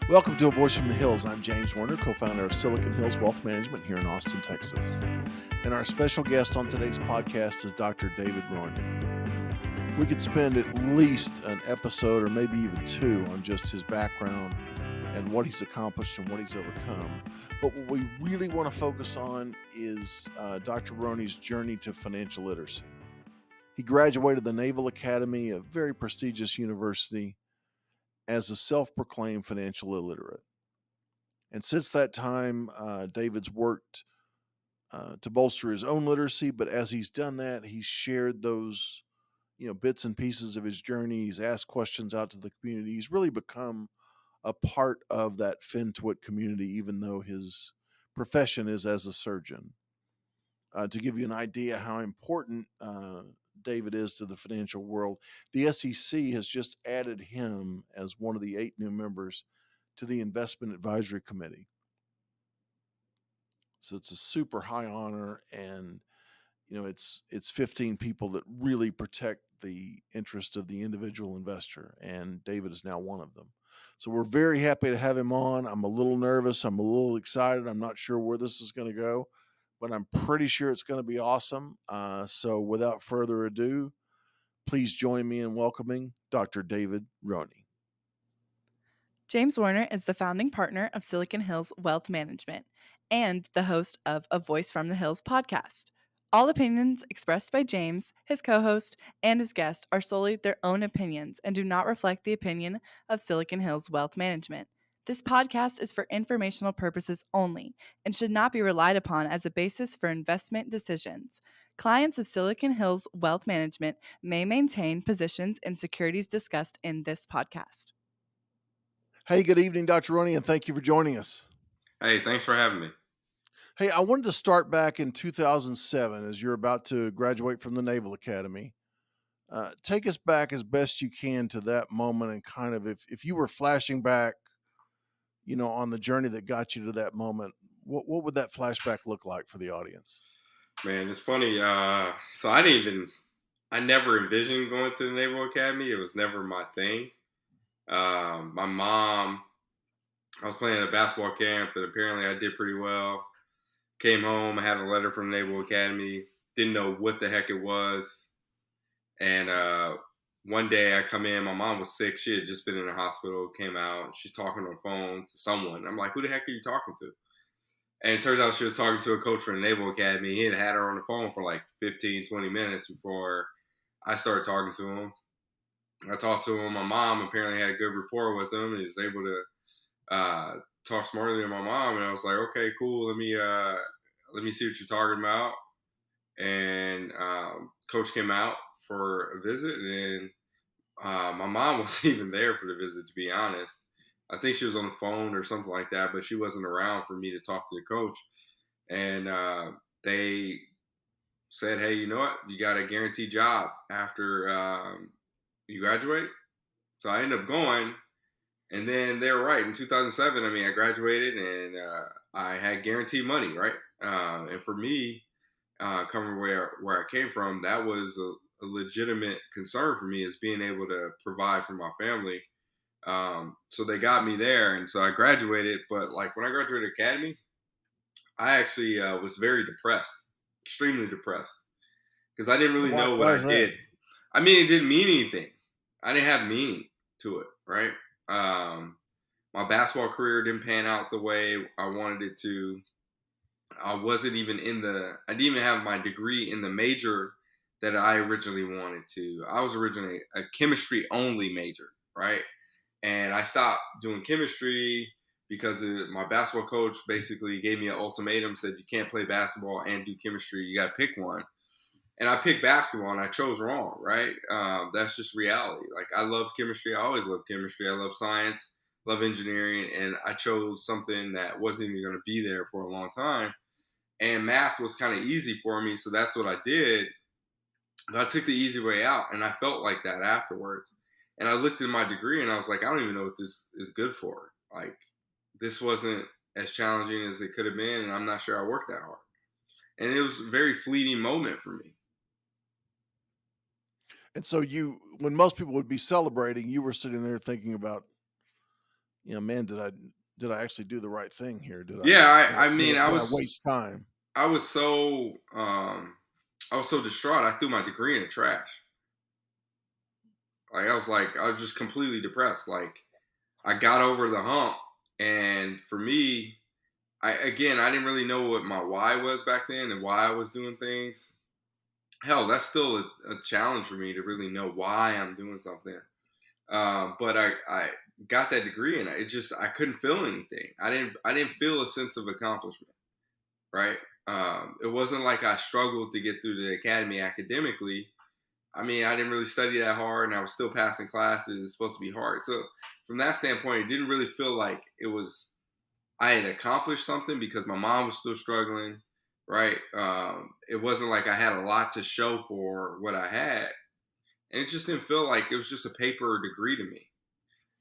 Welcome to A Voice from the Hills. I'm James Warner, co-founder of Silicon Hills Wealth Management here in Austin, Texas. And our special guest on today's podcast is Dr. David Rhoiney. We could spend at least an episode or maybe even two on just his background and what he's accomplished and what he's overcome. But what we really want to focus on is Dr. Rhoiney's journey to financial literacy. He graduated the Naval Academy, a very prestigious university, as a self-proclaimed financial illiterate. And since that time, David's worked to bolster his own literacy, but as he's done that, he's shared those, bits and pieces of his journey. He's asked questions out to the community. He's really become a part of that FinTwit community, even though his profession is as a surgeon. To give you an idea how important David is to the financial world, the SEC has just added him as one of the 8 new members to the Investment Advisory Committee. So it's a super high honor, and it's 15 people that really protect the interest of the individual investor, and David is now one of them. So we're very happy to have him on. I'm a little nervous. I'm a little excited. I'm not sure where this is going to go, but I'm pretty sure it's going to be awesome. So without further ado, please join me in welcoming Dr. David Rhoiney. James Warner is the founding partner of Silicon Hills Wealth Management and the host of A Voice from the Hills podcast. All opinions expressed by James, his co-host, and his guest are solely their own opinions and do not reflect the opinion of Silicon Hills Wealth Management. This podcast is for informational purposes only and should not be relied upon as a basis for investment decisions. Clients of Silicon Hills Wealth Management may maintain positions in securities discussed in this podcast. Hey, good evening, Dr. Rhoiney, and thank you for joining us. Hey, thanks for having me. Hey, I wanted to start back in 2007 as you're about to graduate from the Naval Academy. Take us back as best you can to that moment, and kind of if you were flashing back, on the journey that got you to that moment, what would that flashback look like for the audience? Man, it's funny. So I never envisioned going to the Naval Academy. It was never my thing. My mom, I was playing at a basketball camp, and apparently I did pretty well. Came home, I had a letter from the Naval Academy. Didn't know what the heck it was. And one day I come in, my mom was sick. She had just been in the hospital, came out. She's talking on the phone to someone. I'm like, who the heck are you talking to? And it turns out she was talking to a coach from the Naval Academy. He had her on the phone for like 15, 20 minutes before I started talking to him. I talked to him. My mom apparently had a good rapport with him. He was able to talk smarter than my mom. And I was like, okay, cool. Let me see what you're talking about. And coach came out for a visit, and my mom wasn't even there for the visit, to be honest. I think she was on the phone or something like that, but she wasn't around for me to talk to the coach. And they said, hey, you know what? You got a guaranteed job after you graduate. So I ended up going, and then they were right. In 2007, I graduated, and I had guaranteed money, right? And for me, coming where I came from, that was a legitimate concern for me, is being able to provide for my family. So they got me there, and so I graduated. But like when I graduated academy, I actually was very depressed, extremely depressed, because I didn't really know what I did. It didn't mean anything. I didn't have meaning to it, right? My basketball career didn't pan out the way I wanted it to. I didn't even have my degree in the major that I originally wanted to. I was originally a chemistry only major, right? And I stopped doing chemistry because my basketball coach basically gave me an ultimatum, said you can't play basketball and do chemistry. You got to pick one. And I picked basketball, and I chose wrong, right? That's just reality. Like, I love chemistry. I always love chemistry. I love science, love engineering. And I chose something that wasn't even going to be there for a long time. And math was kind of easy for me, so that's what I did. But I took the easy way out, and I felt like that afterwards. And I looked at my degree, and I was like, I don't even know what this is good for. Like, this wasn't as challenging as it could have been, and I'm not sure I worked that hard. And it was a very fleeting moment for me. And so when most people would be celebrating, you were sitting there thinking about, man, did I actually do the right thing here? Did Yeah, I did mean, I waste time? I was so distraught. I threw my degree in the trash. I was just completely depressed. Like, I got over the hump, and for me, I didn't really know what my why was back then and why I was doing things. Hell, that's still a challenge for me to really know why I'm doing something. But I got that degree, and I couldn't feel anything. I didn't feel a sense of accomplishment, right? It wasn't like I struggled to get through the academy academically. I mean, I didn't really study that hard, and I was still passing classes. It's supposed to be hard. So from that standpoint, it didn't really feel like I had accomplished something because my mom was still struggling, right? It wasn't like I had a lot to show for what I had. And it just didn't feel like it was just a paper degree to me.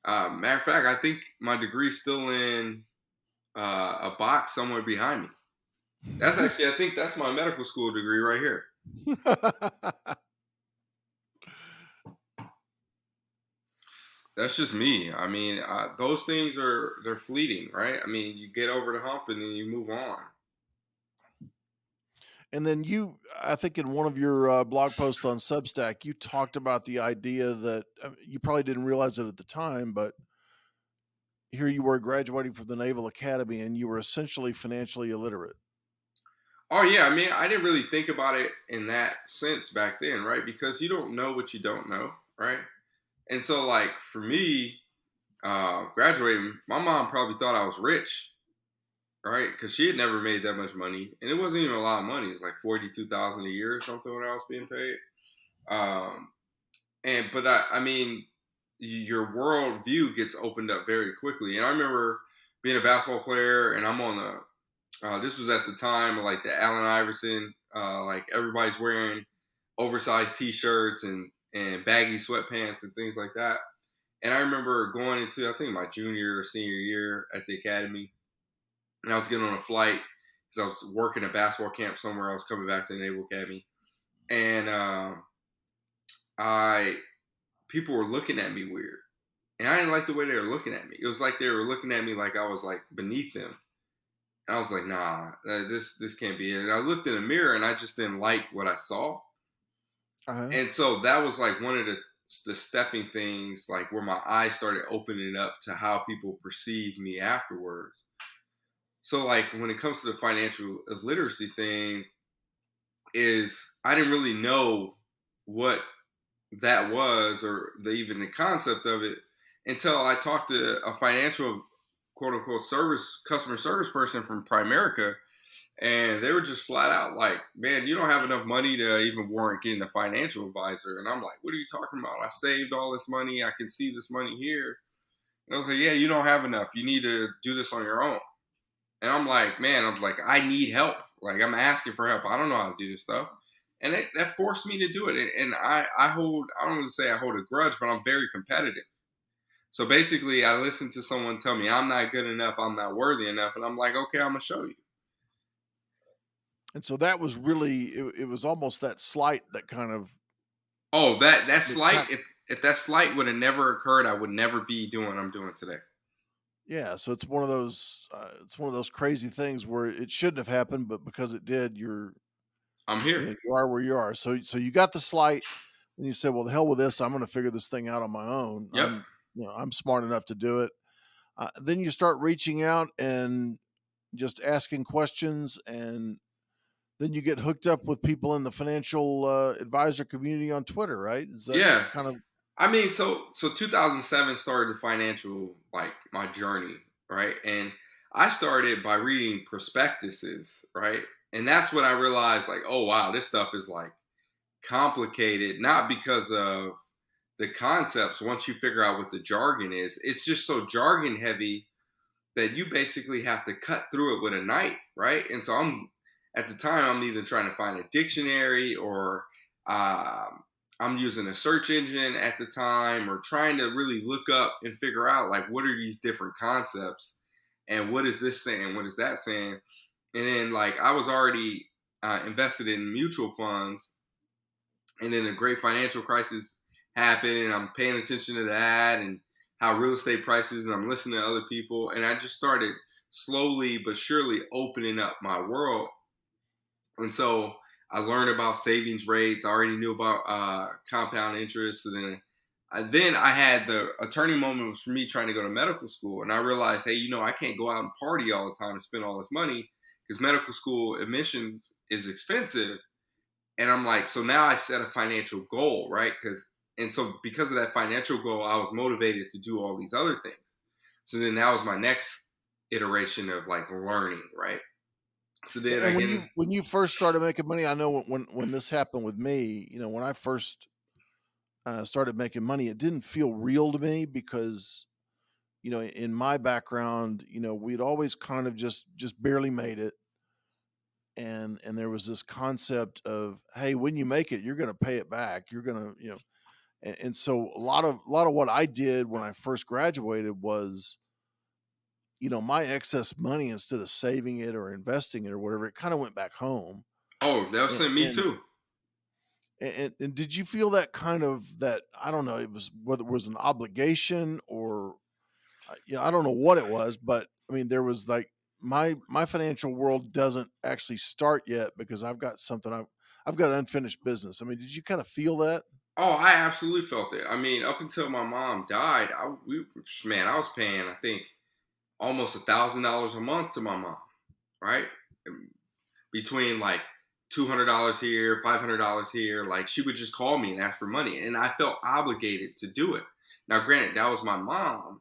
Matter of fact, I think my degree's still in a box somewhere behind me. I think that's my medical school degree right here. That's just me. I mean, those things they're fleeting, right? I mean, you get over the hump and then you move on. And then I think in one of your blog posts on Substack, you talked about the idea that you probably didn't realize it at the time, but here you were graduating from the Naval Academy and you were essentially financially illiterate. Oh yeah, I mean, I didn't really think about it in that sense back then, right? Because you don't know what you don't know, right? And so, like, for me, graduating, my mom probably thought I was rich, right? Because she had never made that much money, and it wasn't even a lot of money. It was like $42,000 a year or something when I was being paid. But I mean, your world view gets opened up very quickly. And I remember being a basketball player, and I'm on this was at the time of like the Allen Iverson, like everybody's wearing oversized T-shirts and baggy sweatpants and things like that. And I remember going into, I think, my junior or senior year at the academy, and I was getting on a flight because I was working a basketball camp somewhere. I was coming back to the Naval Academy, and people were looking at me weird, and I didn't like the way they were looking at me. It was like they were looking at me like I was like beneath them. And I was like, nah, this can't be it. And I looked in the mirror, and I just didn't like what I saw. Uh-huh. And so that was like one of the stepping things, like where my eyes started opening up to how people perceive me afterwards. So like when it comes to the financial literacy thing, is I didn't really know what that was or even the concept of it until I talked to a financial quote unquote customer service person from Primerica. And they were just flat out like, man, you don't have enough money to even warrant getting a financial advisor. And I'm like, what are you talking about? I saved all this money. I can see this money here. And I was like, yeah, you don't have enough. You need to do this on your own. And I'm like, man, I need help. Like, I'm asking for help. I don't know how to do this stuff. And that forced me to do it. And I don't want to say I hold a grudge, but I'm very competitive. So basically, I listened to someone tell me I'm not good enough, I'm not worthy enough. And I'm like, okay, I'm going to show you. And so that was really, it was almost that slight that kind of. Oh, that slight, if that slight would have never occurred, I would never be doing what I'm doing today. Yeah. So it's one of those crazy things where it shouldn't have happened, but because it did, I'm here. You are where you are. So you got the slight and you said, well, the hell with this. I'm going to figure this thing out on my own. Yep. I'm smart enough to do it. Then you start reaching out and just asking questions, and then you get hooked up with people in the financial advisor community on Twitter, right? Is that kind of? I mean, so 2007 started the financial, like, my journey, right? And I started by reading prospectuses, right? And that's when I realized, like, oh wow, this stuff is like complicated, not because of the concepts. Once you figure out what the jargon is, it's just so jargon heavy that you basically have to cut through it with a knife, right? And so at the time, I'm either trying to find a dictionary or I'm using a search engine at the time, or trying to really look up and figure out, like, what are these different concepts and what is this saying? What is that saying? And then, like, I was already invested in mutual funds, and then a great financial crisis happened, and I'm paying attention to that, and how real estate prices, and I'm listening to other people, and I just started slowly but surely opening up my world. And so I learned about savings rates. I already knew about compound interest. So then I had a turning moment was for me trying to go to medical school, and I realized, hey, I can't go out and party all the time and spend all this money because medical school admissions is expensive. And I'm like, so now I set a financial goal, right? Because of that financial goal, I was motivated to do all these other things. So then that was my next iteration of like learning, right? So then I And get in. when you first started making money, I know when this happened with me, when I first started making money, it didn't feel real to me because in my background, we'd always kind of just barely made it, and there was this concept of, hey, when you make it, you're going to pay it back. You're going to, and so a lot of what I did when I first graduated was, my excess money, instead of saving it or investing it or whatever, it kind of went back home. Oh, that was And, me and too. and did you feel that kind of that? I don't know. It was whether it was an obligation or, I don't know what it was, but I mean, there was like my financial world doesn't actually start yet because I've got unfinished business. I mean, did you kind of feel that? Oh, I absolutely felt it. I mean, up until my mom died, I was paying, I think, almost $1,000 a month to my mom, right? Between like $200 here, $500 here. Like she would just call me and ask for money, and I felt obligated to do it. Now, granted, that was my mom.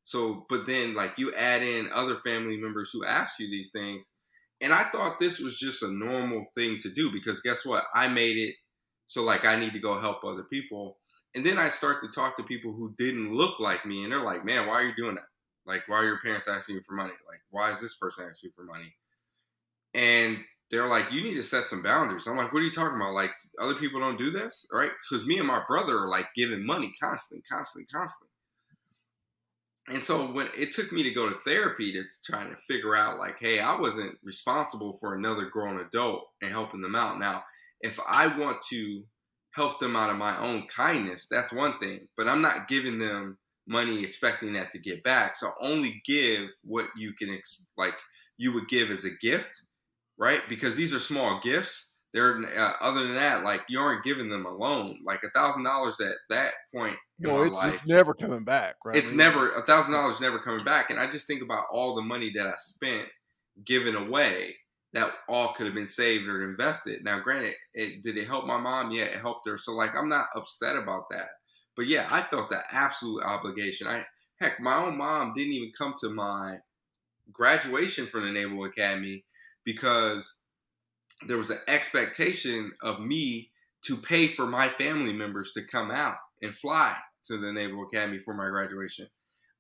So, but then like you add in other family members who ask you these things, and I thought this was just a normal thing to do because guess what? I made it, so like I need to go help other people. And then I start to talk to people who didn't look like me, and they're like, "Man, why are you doing that? Like, why are your parents asking you for money? Like, why is this person asking you for money?" And they're like, you need to set some boundaries. I'm like, what are you talking about? Like, other people don't do this, right? Because me and my brother are like giving money constantly, constantly, constantly. And so when it took me to go to therapy to try to figure out, like, hey, I wasn't responsible for another grown adult and helping them out. Now, if I want to help them out of my own kindness, that's one thing. But I'm not giving them money expecting that to get back. So only give what you can, like, you would give as a gift, right? Because these are small gifts. They're other than that, like you aren't giving them a loan. Like $1,000 at that point in No, my it's life, never coming back, right? I it's mean, never $1,000 never coming back. And I just think about all the money that I spent giving away that all could have been saved or invested. Now, granted, did it help my mom? Yeah, it helped her. So like, I'm not upset about that. But yeah, I felt that absolute obligation. Heck, my own mom didn't even come to my graduation from the Naval Academy because there was an expectation of me to pay for my family members to come out and fly to the Naval Academy for my graduation.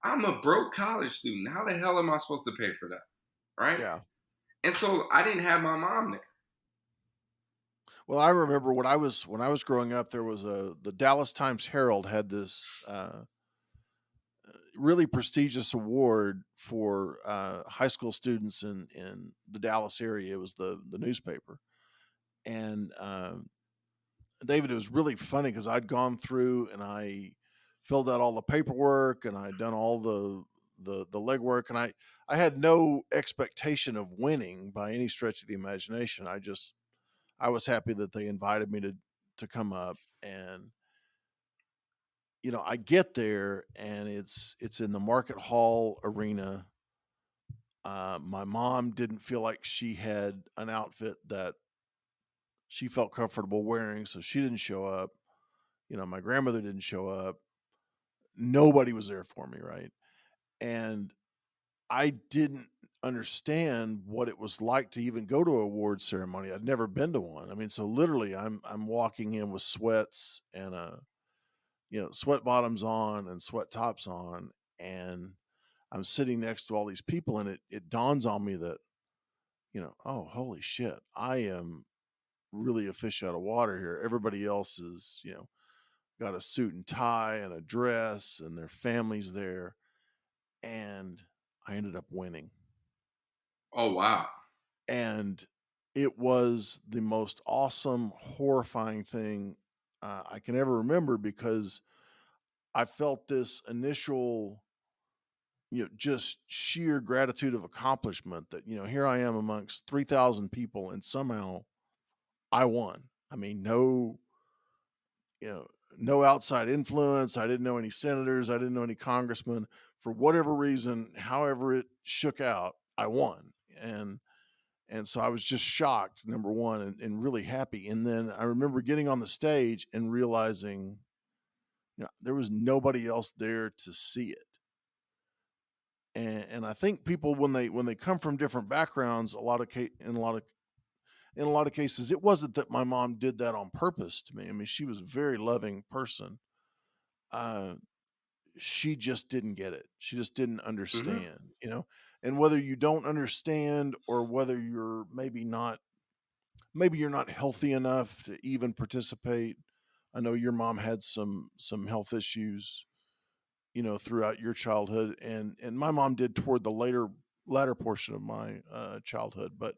I'm a broke college student. How the hell am I supposed to pay for that? Right? yeah. And so I didn't have my mom there. Well, I remember when I was growing up, there was the Dallas Times Herald had this really prestigious award for high school students in the Dallas area. It was the newspaper, and David, it was really funny because I'd gone through and I filled out all the paperwork and I'd done all the legwork, and I had no expectation of winning by any stretch of the imagination. I was happy that they invited me to come up, and I get there and it's in the Market Hall arena. My mom didn't feel like she had an outfit that she felt comfortable wearing, so she didn't show up. My grandmother didn't show up. Nobody was there for me, right? And I didn't understand what it was like to even go to an award ceremony. I'd never been to one. I mean, so literally I'm walking in with sweats and sweat bottoms on and sweat tops on, and I'm sitting next to all these people, and it dawns on me that, oh, holy shit, I am really a fish out of water here. Everybody else is, got a suit and tie and a dress and their families there, and I ended up winning. Oh wow. And it was the most awesome, horrifying thing I can ever remember, because I felt this initial, just sheer gratitude of accomplishment that, here I am amongst 3,000 people and somehow I won. I mean, you know, no outside influence. I didn't know any senators. I didn't know any congressmen. For whatever reason, however it shook out, I won. And so I was just shocked, number one, and really happy. And then I remember getting on the stage and realizing, there was nobody else there to see it. And I think people, when they come from different backgrounds, in a lot of cases, it wasn't that my mom did that on purpose to me. I mean, she was a very loving person. Uh, she just didn't get it. She just didn't Mm-hmm. understand, And whether you don't understand, or whether maybe you're not healthy enough to even participate. I know your mom had some health issues, throughout your childhood, and my mom did toward the latter portion of my childhood. But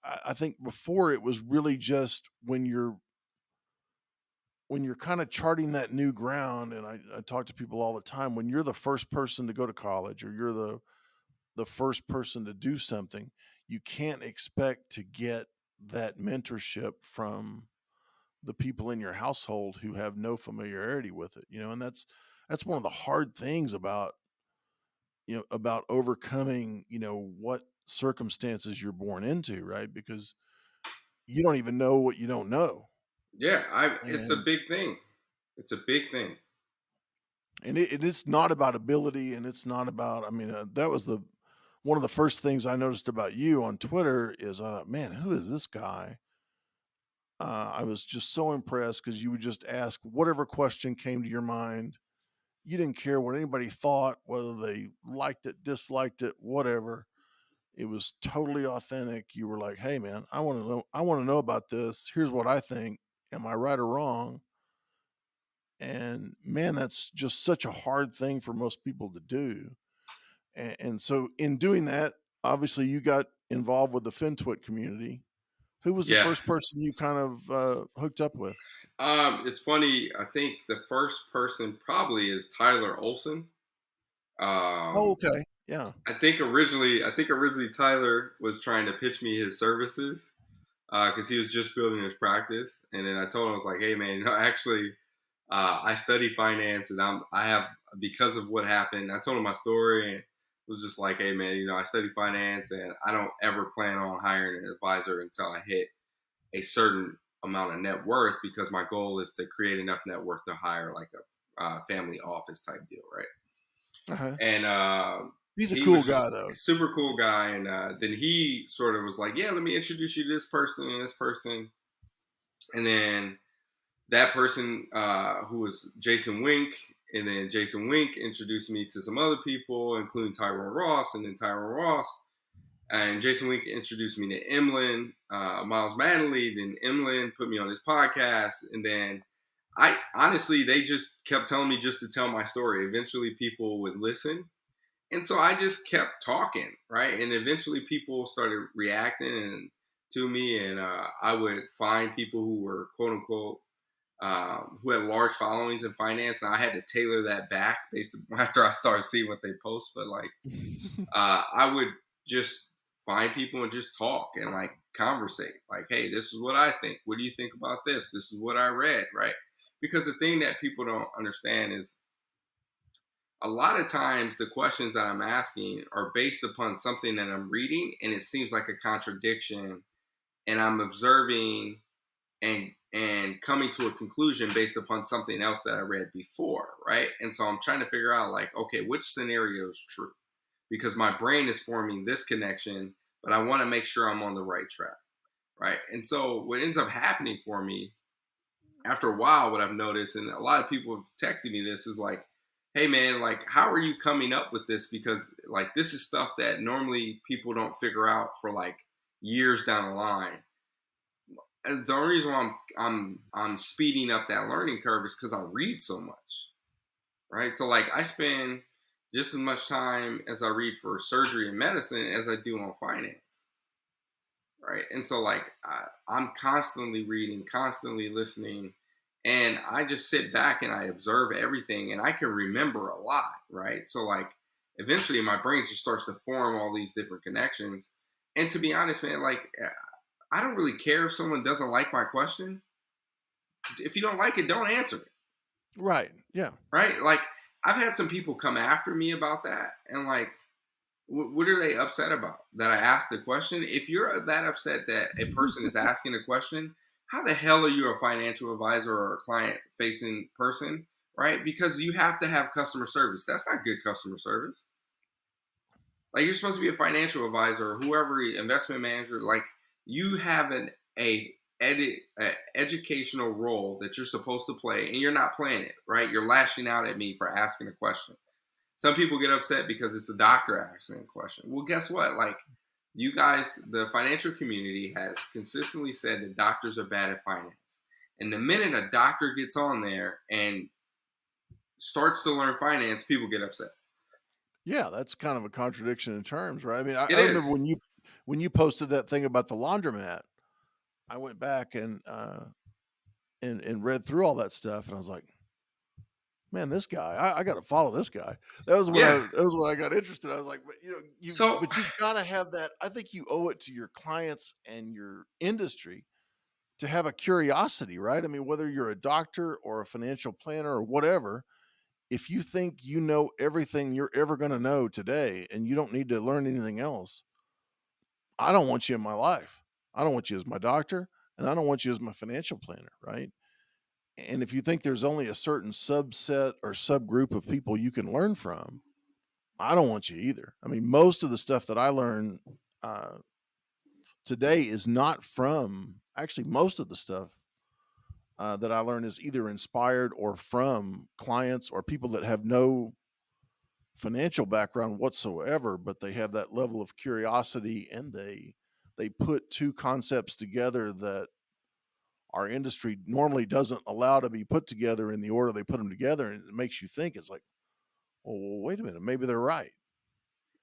I think before, it was really just when you're kind of charting that new ground. And I talk to people all the time, when you're the first person to go to college, or you're the first person to do something, you can't expect to get that mentorship from the people in your household who have no familiarity with it. And that's one of the hard things about overcoming, what circumstances you're born into, right? Because you don't even know what you don't know. Yeah, it's a And big thing. It's a big thing. it's not about ability, and it's not about, I mean, that was one of the first things I noticed about you on Twitter is, man, who is this guy? I was just so impressed because you would just ask whatever question came to your mind. You didn't care what anybody thought, whether they liked it, disliked it, whatever. It was totally authentic. You were like, "Hey, man, I want to know about this. Here's what I think. Am I right or wrong?" And man, that's just such a hard thing for most people to do. And so, in doing that, obviously, you got involved with the FinTwit community. Who was the Yeah. first person you kind of hooked up with? It's funny. I think the first person probably is Tyler Olson. Oh, Um, okay, yeah. I think originally Tyler was trying to pitch me his services because he was just building his practice, and then I told him, I was like, "Hey, man, actually, I study finance, and I have, because of what happened." I told him my story, and was just like, "Hey, man, I study finance, and I don't ever plan on hiring an advisor until I hit a certain amount of net worth, because my goal is to create enough net worth to hire like a family office type deal, right?" Uh-huh. And He's a he cool was guy, just though. a super cool guy. And then he sort of was like, "Yeah, let me introduce you to this person and this person." And then that person, who was Jason Wink, and then Jason Wink introduced me to some other people, including Tyrone Ross, and then Tyrone Ross and Jason Wink introduced me to Emlyn, Miles Manley. Then Emlyn put me on his podcast, and then they just kept telling me just to tell my story. Eventually, people would listen, and so I just kept talking, right? And eventually, people started reacting to me, and I would find people who were quote unquote who had large followings in finance, and I had to tailor that back based on, after I started seeing what they post. But like, I would just find people and just talk and like conversate. Like, "Hey, this is what I think. What do you think about this? This is what I read," right? Because the thing that people don't understand is a lot of times the questions that I'm asking are based upon something that I'm reading, and it seems like a contradiction, and I'm observing and coming to a conclusion based upon something else that I read before, right? And so I'm trying to figure out, like, okay, which scenario is true? Because my brain is forming this connection, but I want to make sure I'm on the right track, right? And so what ends up happening for me after a while, what I've noticed, and a lot of people have texted me this, is like, "Hey, man, like, how are you coming up with this? Because like this is stuff that normally people don't figure out for like years down the line." And the only reason why I'm speeding up that learning curve is because I read so much, right? So like I spend just as much time as I read for surgery and medicine as I do on finance, right? And so like I'm constantly reading, constantly listening, And I just sit back and I observe everything, and I can remember a lot, right? So like eventually my brain just starts to form all these different connections. And to be honest, man, like I don't really care if someone doesn't like my question. If you don't like it, don't answer it. Right. Yeah. Right? Like I've had some people come after me about that, and like, what are they upset about? That I asked the question? If you're that upset that a person is asking a question, how the hell are you a financial advisor or a client facing person? Right? Because you have to have customer service. That's not good customer service. Like you're supposed to be a financial advisor or whoever, investment manager. Like you have a educational role that you're supposed to play, and you're not playing it. Right? You're lashing out at me for asking a question. Some people get upset because it's the doctor asking a question. Well, guess what? Like you guys, the financial community has consistently said that doctors are bad at finance. And the minute a doctor gets on there and starts to learn finance, people get upset. Yeah, that's kind of a contradiction in terms, right? I mean, It I remember is. when you posted that thing about the laundromat, I went back and read through all that stuff, and I was like, man, this guy, I got to follow this guy. Yeah. That was when I got interested. I was like, So but you've got to have that. I think you owe it to your clients and your industry to have a curiosity, right? I mean, whether you're a doctor or a financial planner or whatever, if you think you know everything you're ever going to know today and you don't need to learn anything else, I don't want you in my life. I don't want you as my doctor, and I don't want you as my financial planner, right? And if you think there's only a certain subset or subgroup of people you can learn from, I don't want you either. I mean, most of the stuff that I learn uh, today is not from, actually, most of the stuff that I learn is either inspired or from clients or people that have no financial background whatsoever, but they have that level of curiosity, and they put two concepts together that our industry normally doesn't allow to be put together in the order they put them together, and it makes you think. It's like, well, wait a minute, maybe they're right.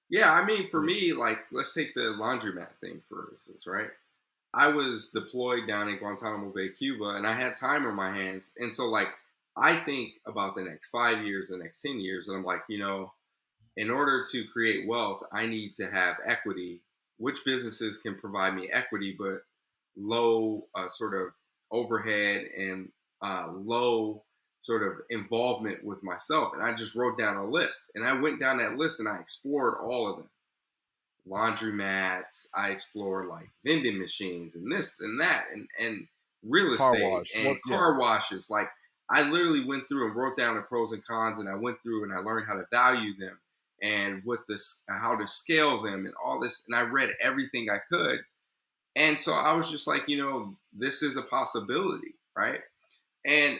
yeah, I mean, for Yeah. me, like, let's take the laundromat thing for instance, right? I was deployed down in Guantanamo Bay, Cuba, and I had time on my hands. And so, like, I think about the next 5 years, the next 10 years, and I'm like, in order to create wealth, I need to have equity. Which businesses can provide me equity, but low sort of overhead and low sort of involvement with myself? And I just wrote down a list, and I went down that list and I explored all of them. Laundromats, I explored like vending machines and this and that, and real Car estate wash. and Yeah. car washes. Like I literally went through and wrote down the pros and cons, and I went through and I learned how to value them and what this, how to scale them and all this. And I read everything I could. And so I was just like, this is a possibility, right? And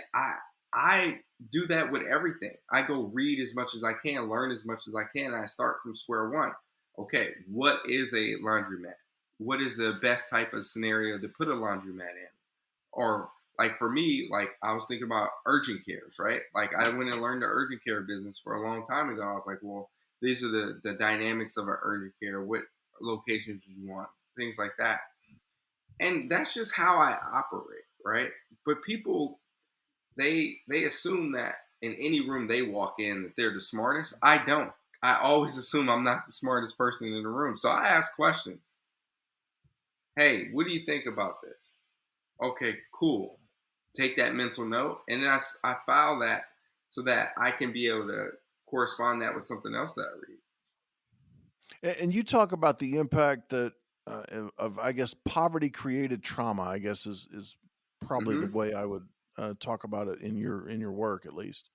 I do that with everything. I go read as much as I can, learn as much as I can, and I start from square one. Okay, what is a laundromat? What is the best type of scenario to put a laundromat in? Or like for me, like I was thinking about urgent cares, right? Like I went and learned the urgent care business for a long time ago. I was like, well, these are the dynamics of an urgent care. What locations do you want? Things like that. And that's just how I operate, right? But people, they assume that in any room they walk in that they're the smartest. I don't. I always assume I'm not the smartest person in the room. So I ask questions. Hey, what do you think about this? Okay, cool. Take that mental note, and then I file that so that I can be able to correspond that with something else that I read. And you talk about the impact that of, I guess, poverty created trauma, I guess, is probably the Mm-hmm. way I would talk about it in your work, at least.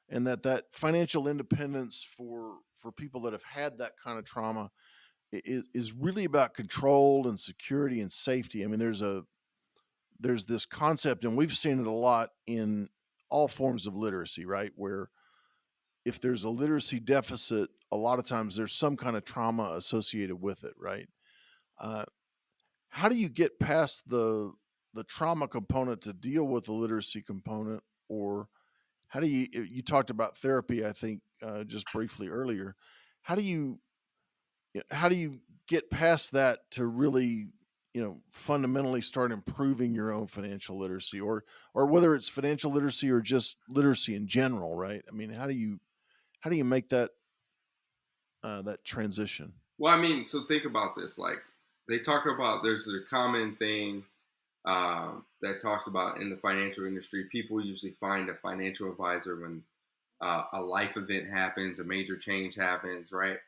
And that financial independence for people that have had that kind of trauma is really about control and security and safety. I mean, there's this concept, and we've seen it a lot in all forms of literacy, right? Where if there's a literacy deficit, a lot of times there's some kind of trauma associated with it, right? Uh, how do you get past the trauma component to deal with the literacy component, or how do you talked about therapy, I think, just briefly earlier. How do you how do you get past that to really fundamentally start improving your own financial literacy, or whether it's financial literacy or just literacy in general, right? I mean, how do you make that transition? Well, I mean, so think about this. Like they talk about, there's a common thing that talks about in the financial industry. People usually find a financial advisor when a life event happens, a major change happens, right?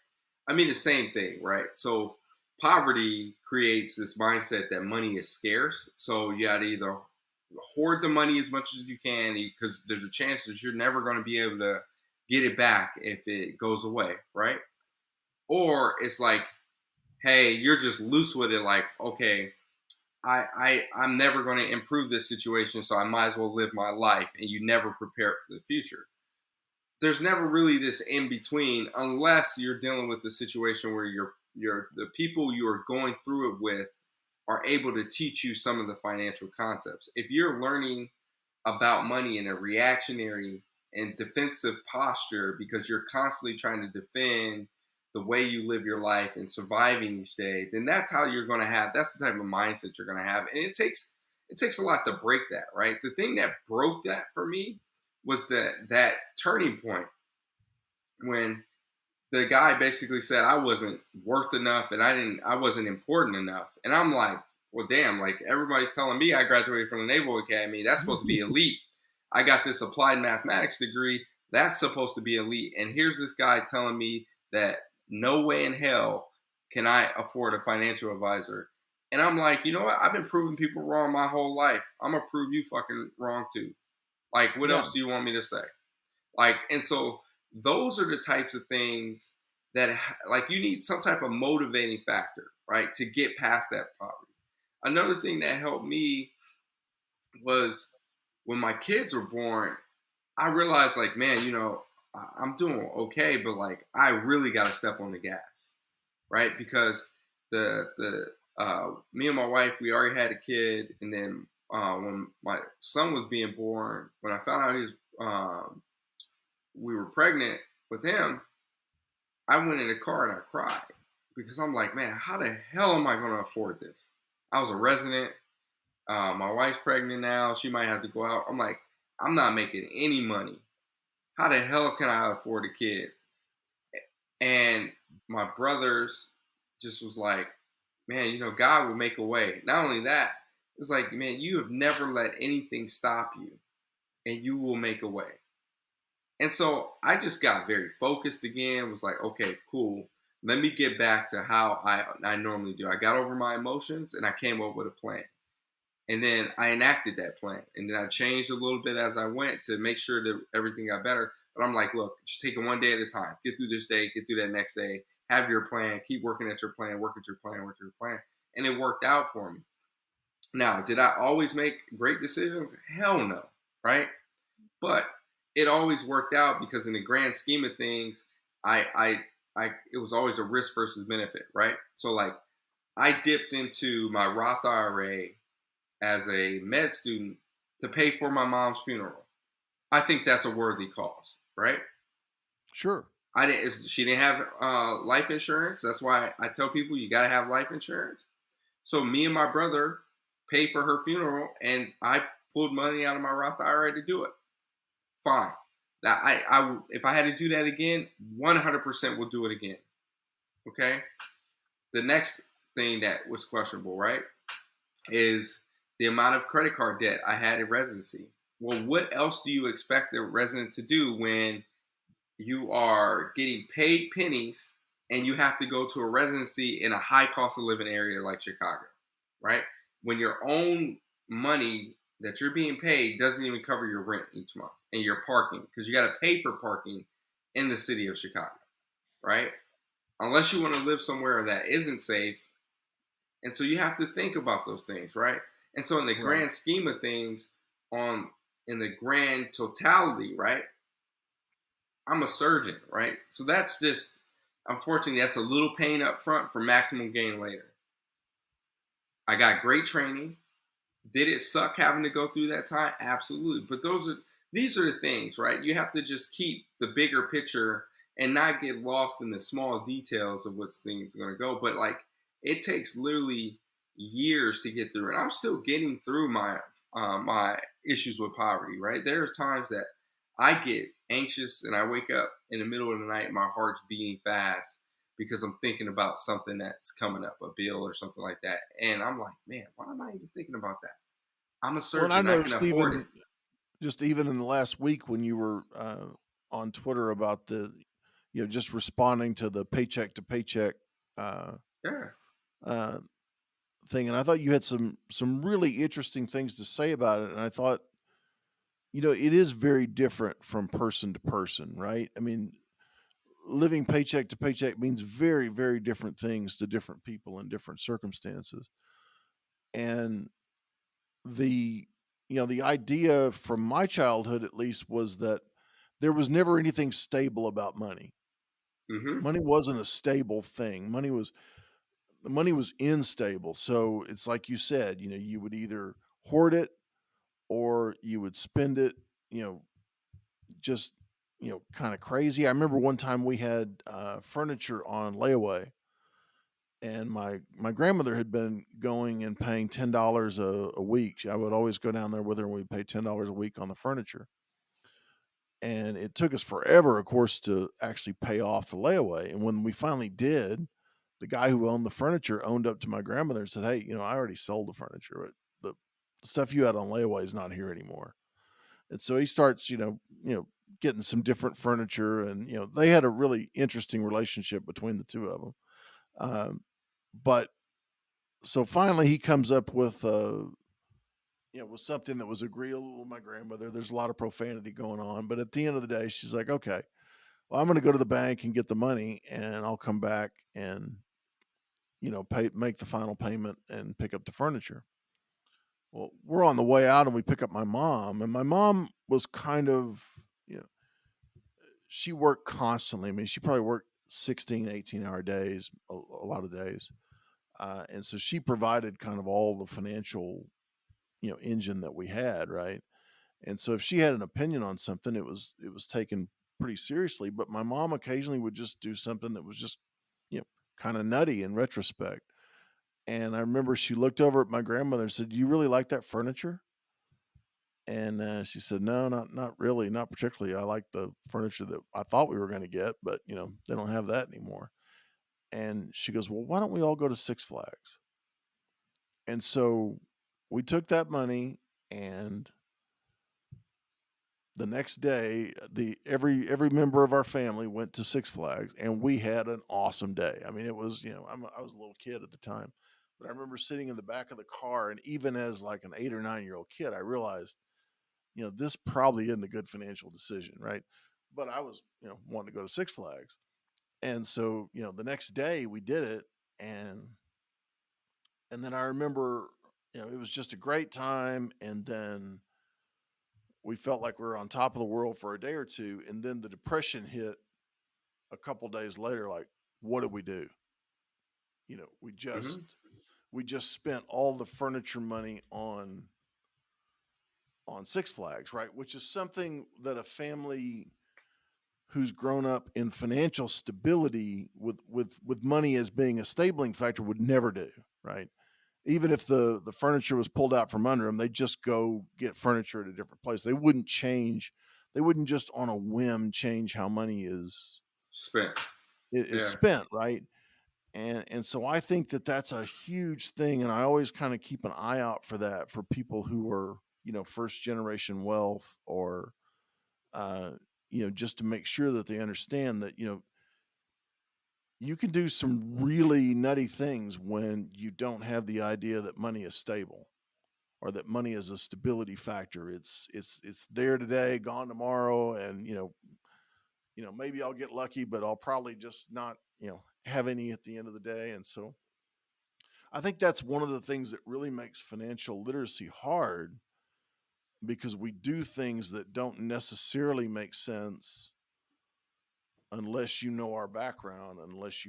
I mean, the same thing, right? So poverty creates this mindset that money is scarce. So you got to either hoard the money as much as you can, because there's a chance that you're never going to be able to get it back if it goes away, right? Or it's like, hey, you're just loose with it. Like, okay, I'm never going to improve this situation, so I might as well live my life, and you never prepare for the future. There's never really this in between, unless you're dealing with the situation where the people you are going through it with are able to teach you some of the financial concepts. If you're learning about money in a reactionary and defensive posture because you're constantly trying to defend the way you live your life and surviving each day, then that's how you're going to have, that's the type of mindset you're going to have. And it takes a lot to break that, right? The thing that broke that for me was that turning point when the guy basically said I wasn't worth enough and I wasn't important enough. And I'm like, well, damn, like everybody's telling me I graduated from the Naval Academy. That's supposed to be elite. I got this applied mathematics degree. That's supposed to be elite. And here's this guy telling me that no way in hell can I afford a financial advisor. And I'm like, you know what? I've been proving people wrong my whole life. I'm going to prove you fucking wrong too. Like, what else do you want me to say? Like, and so those are the types of things that, like, you need some type of motivating factor, right, to get past that poverty. Another thing that helped me was when my kids were born, I realized, like, man, I'm doing okay, but like, I really got to step on the gas, right? Because me and my wife, we already had a kid, and then when my son was being born, when I found out we were pregnant with him, I went in the car and I cried because I'm like, man, how the hell am I going to afford this? I was a resident. My wife's pregnant now. She might have to go out. I'm like, I'm not making any money. How the hell can I afford a kid? And my brothers just was like, man, God will make a way. Not only that, it was like, man, you have never let anything stop you, and you will make a way. And so I just got very focused again, was like, okay, cool. Let me get back to how I normally do. I got over my emotions and I came up with a plan. And then I enacted that plan. And then I changed a little bit as I went to make sure that everything got better. But I'm like, look, just take it one day at a time. Get through this day, get through that next day. Have your plan. Keep working at your plan, work at your plan, work at your plan. And it worked out for me. Now, did I always make great decisions? Hell no, right? But it always worked out because in the grand scheme of things, it was always a risk versus benefit, right? So like I dipped into my Roth IRA as a med student to pay for my mom's funeral. I think that's a worthy cause, right? Sure. She didn't have life insurance. That's why I tell people you got to have life insurance. So me and my brother paid for her funeral, and I pulled money out of my Roth IRA to do it. Fine. Now, if I had to do that again, 100% will do it again. Okay? The next thing that was questionable, right, is the amount of credit card debt I had in residency. Well, what else do you expect a resident to do when you are getting paid pennies and you have to go to a residency in a high cost of living area like Chicago, right? When your own money that you're being paid doesn't even cover your rent each month and your parking, because you got to pay for parking in the city of Chicago, right? Unless you want to live somewhere that isn't safe. And so you have to think about those things, right? And so in the grand scheme of things, in the grand totality, right, I'm a surgeon, right? So that's just, unfortunately, that's a little pain up front for maximum gain later. I got great training. Did it suck having to go through that time? Absolutely. But these are the things, right? You have to just keep the bigger picture and not get lost in the small details of what things are going to go. But like, it takes literally years to get through, and I'm still getting through my issues with poverty. Right, there's times that I get anxious and I wake up in the middle of the night, my heart's beating fast because I'm thinking about something that's coming up, a bill or something like that, and I'm like, man, why am I even thinking about that? I'm a Well, and I surgeon, I can noticed afford it. even in the last week when you were on Twitter about just responding to the paycheck to paycheck uh, Yeah. uh, thing, and I thought you had some really interesting things to say about it, and I thought, it is very different from person to person, right? I mean, living paycheck to paycheck means very, very different things to different people in different circumstances, and the the idea from my childhood at least was that there was never anything stable about money. Mm-hmm. Money wasn't a stable thing. The money was unstable. So it's like you said, you would either hoard it or you would spend it, you know, just kind of crazy. I remember one time we had furniture on layaway, and my grandmother had been going and paying $10 a week. I would always go down there with her, and we'd pay $10 a week on the furniture. And it took us forever, of course, to actually pay off the layaway. And when we finally did, the guy who owned the furniture owned up to my grandmother and said, "Hey, I already sold the furniture. The stuff you had on layaway is not here anymore." And so he starts, getting some different furniture, and they had a really interesting relationship between the two of them. But so finally, he comes up with with something that was agreeable with my grandmother. There's a lot of profanity going on, but at the end of the day, she's like, "Okay, well, I'm going to go to the bank and get the money, and I'll come back and make the final payment and pick up the furniture." Well, we're on the way out, and we pick up my mom, and my mom was kind of, she worked constantly. I mean, she probably worked 16, 18-hour days, a lot of days. And so she provided kind of all the financial, engine that we had, right? And so if she had an opinion on something, it was taken pretty seriously. But my mom occasionally would just do something that was just, kind of nutty in retrospect. And I remember she looked over at my grandmother and said, "Do you really like that furniture?" And she said, "No, not really, not particularly. I like the furniture that I thought we were going to get, but they don't have that anymore." And she goes, "Well, why don't we all go to Six Flags?" And so we took that money, and the next day, the every member of our family went to Six Flags, and we had an awesome day. I mean, it was, I was a little kid at the time, but I remember sitting in the back of the car, and even as like an 8 or 9 year old kid, I realized, this probably isn't a good financial decision, right? But I was, wanting to go to Six Flags, and so the next day we did it, and then I remember, it was just a great time, and then we felt like we were on top of the world for a day or two, and then the depression hit a couple days later. Like, what did we do? You know, we just Mm-hmm. we just spent all the furniture money on Six Flags, right? Which is something that a family who's grown up in financial stability with money as being a stabling factor would never do, right? Even if the furniture was pulled out from under them, they just go get furniture at a different place. They wouldn't change. They wouldn't just on a whim change how money Spent. is Yeah. spent, right? And so I think that that's a huge thing, and I always kind of keep an eye out for that for people who are first generation wealth, or uh, just to make sure that they understand that you can do some really nutty things when you don't have the idea that money is stable, or that money is a stability factor. It's there today, gone tomorrow, and maybe I'll get lucky, but I'll probably just not have any at the end of the day. And so I think that's one of the things that really makes financial literacy hard, because we do things that don't necessarily make sense unless you know our background, unless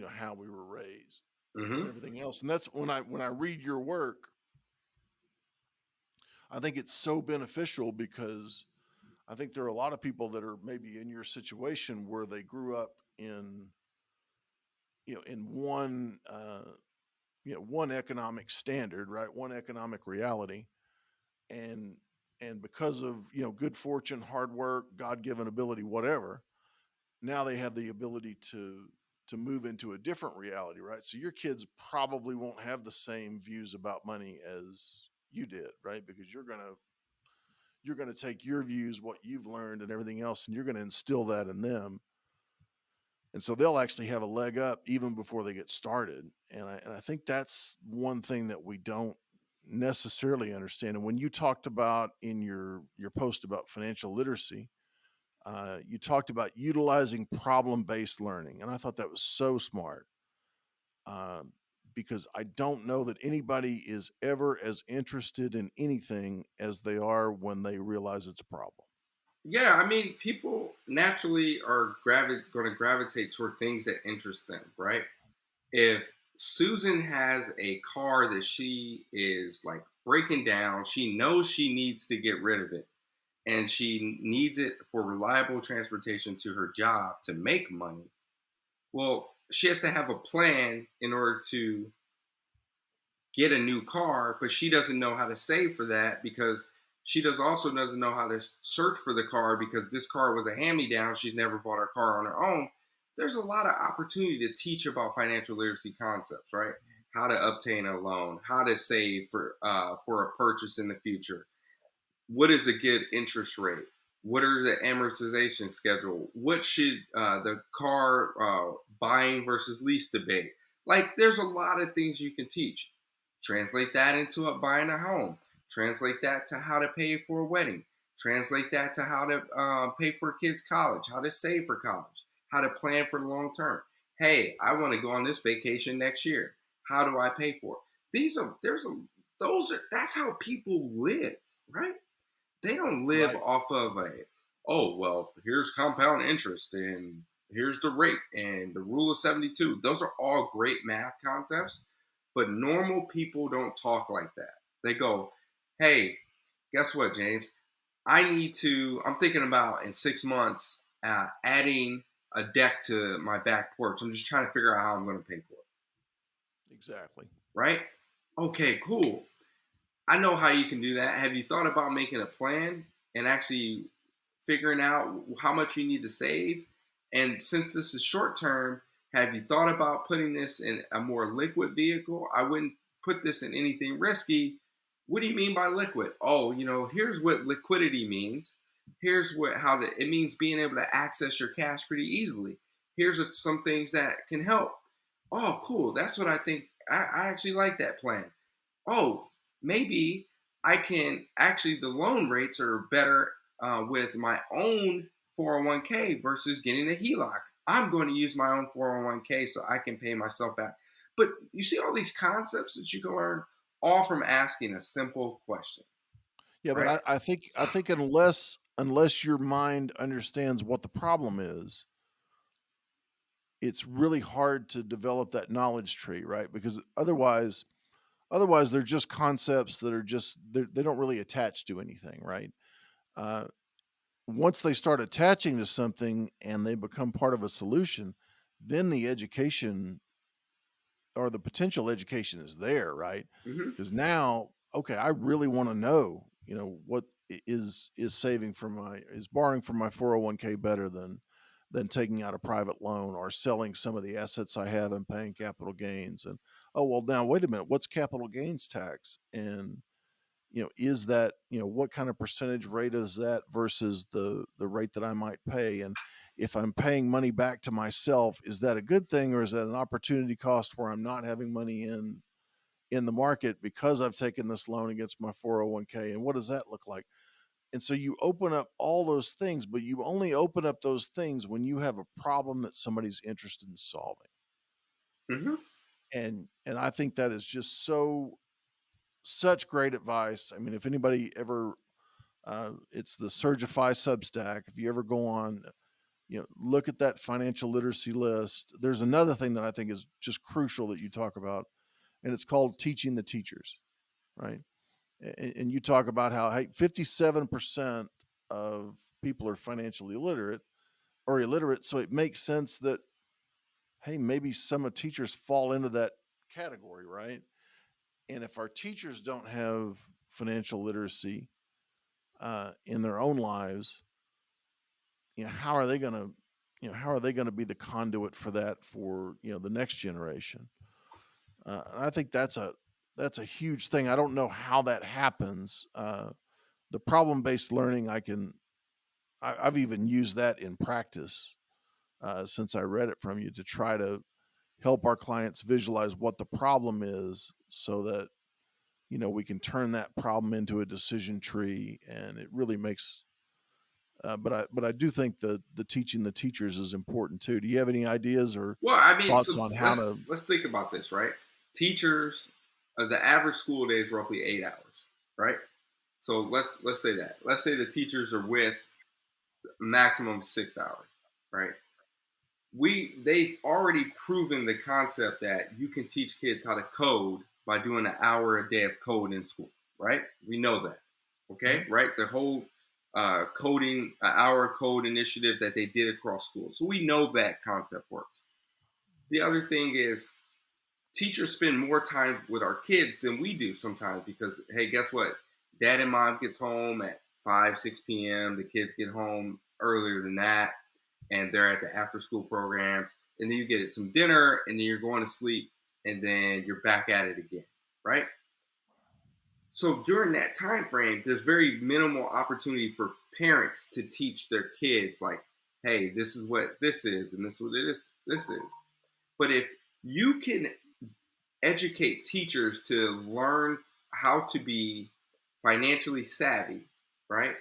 how we were raised and Mm-hmm. everything else. And that's when I read your work, I think it's so beneficial, because I think there are a lot of people that are maybe in your situation where they grew up in in one one economic standard, right? One economic reality. And because of, good fortune, hard work, God-given ability, whatever, now they have the ability to move into a different reality, right? So your kids probably won't have the same views about money as you did, right? Because you're going to take your views, what you've learned and everything else, and you're going to instill that in them. And so they'll actually have a leg up even before they get started. And I think that's one thing that we don't necessarily understand. And when you talked about in your post about financial literacy, you talked about utilizing problem-based learning, and I thought that was so smart, um, because I don't know that anybody is ever as interested in anything as they are when they realize it's a problem. Yeah, I mean, people naturally are going to gravitate toward things that interest them, right? If Susan has a car that she is like breaking down, she knows she needs to get rid of it, and she needs it for reliable transportation to her job to make money. Well, she has to have a plan in order to get a new car, but she doesn't know how to save for that because she doesn't know how to search for the car because this car was a hand-me-down. She's never bought her car on her own. There's a lot of opportunity to teach about financial literacy concepts, right? How to obtain a loan, how to save for a purchase in the future. What is a good interest rate? What are the amortization schedule? What should the car buying versus lease debate? Like, there's a lot of things you can teach. Translate that into buying a home. Translate that to how to pay for a wedding. Translate that to how to pay for a kid's college, how to save for college, how to plan for the long term. Hey, I want to go on this vacation next year. How do I pay for it? That's how people live, right? They don't live Right. off of oh, well, here's compound interest and here's the rate and the rule of 72. Those are all great math concepts, but normal people don't talk like that. They go, hey, guess what, James? I'm thinking about in 6 months adding a deck to my back porch. I'm just trying to figure out how I'm going to pay for it. Exactly. Right? Okay, cool. I know how you can do that. Have you thought about making a plan and actually figuring out how much you need to save? And since this is short term, have you thought about putting this in a more liquid vehicle? I wouldn't put this in anything risky. What do you mean by liquid? Oh, here's what liquidity means. Here's it means being able to access your cash pretty easily. Here's some things that can help. Oh, cool. That's what I think. I actually like that plan. Oh, maybe I can actually, the loan rates are better with my own 401k versus getting a HELOC. I'm going to use my own 401k so I can pay myself back. But you see all these concepts that you can learn all from asking a simple question, Yeah, but right? I think unless your mind understands what the problem is, it's really hard to develop that knowledge tree, right? Because otherwise they're just concepts that are just they don't really attach to anything, right? Uh, Once they start attaching to something and they become part of a solution, then the education or the potential education is there, right? Mm-hmm. Because now, okay, I really want to know, what is saving from my is borrowing from my 401k better than taking out a private loan or selling some of the assets I have and paying capital gains. And oh well, now wait a minute, what's capital gains tax? And is that, what kind of percentage rate is that versus the rate that I might pay? And if I'm paying money back to myself, is that a good thing, or is that an opportunity cost where I'm not having money in the market because I've taken this loan against my 401k? And what does that look like? And so you open up all those things, but you only open up those things when you have a problem that somebody's interested in solving. Mm-hmm. And I think that is just such great advice. I mean, if anybody ever, it's the Surgify Substack. If you ever go on, look at that financial literacy list. There's another thing that I think is just crucial that you talk about, and it's called teaching the teachers, right? And you talk about how, hey, 57% of people are financially illiterate or illiterate. So it makes sense that, hey, maybe some of teachers fall into that category, right? And if our teachers don't have financial literacy in their own lives, how are they going to, how are they going to be the conduit for that for the next generation? And I think that's a huge thing. I don't know how that happens. The problem-based learning, I've even used that in practice since I read it from you, to try to help our clients visualize what the problem is, so that we can turn that problem into a decision tree, and it really makes. But I do think the teaching the teachers is important too. Do you have any ideas or Well, I mean, so thoughts on how to? let's think about this, right? Teachers, the average school day is roughly 8 hours, right? So let's say that. Let's say the teachers are with maximum 6 hours, right? They've already proven the concept that you can teach kids how to code by doing an hour a day of code in school, right? We know that, okay, right? The whole coding, an hour code initiative that they did across schools. So we know that concept works. The other thing is, teachers spend more time with our kids than we do sometimes, because, hey, guess what? Dad and mom gets home at 5, 6 p.m. The kids get home earlier than that, and they're at the after school programs. And then you get some dinner, and then you're going to sleep, and then you're back at it again, right? So during that time frame, there's very minimal opportunity for parents to teach their kids, like, hey, this is what this is, and this is what this is. But if you can educate teachers to learn how to be financially savvy, right?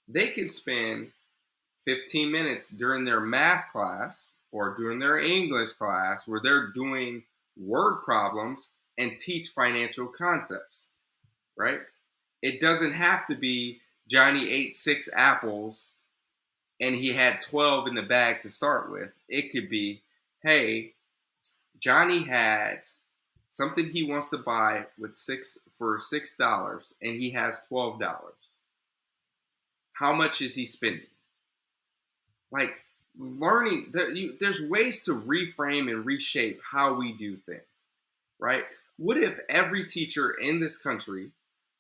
They can spend 15 minutes during their math class or during their English class where they're doing word problems and teach financial concepts, right? It doesn't have to be Johnny ate 6 apples and he had 12 in the bag to start with. It could be, hey, Johnny had something he wants to buy for $6 and he has $12. How much is he spending? Like, learning, there's ways to reframe and reshape how we do things, right? What if every teacher in this country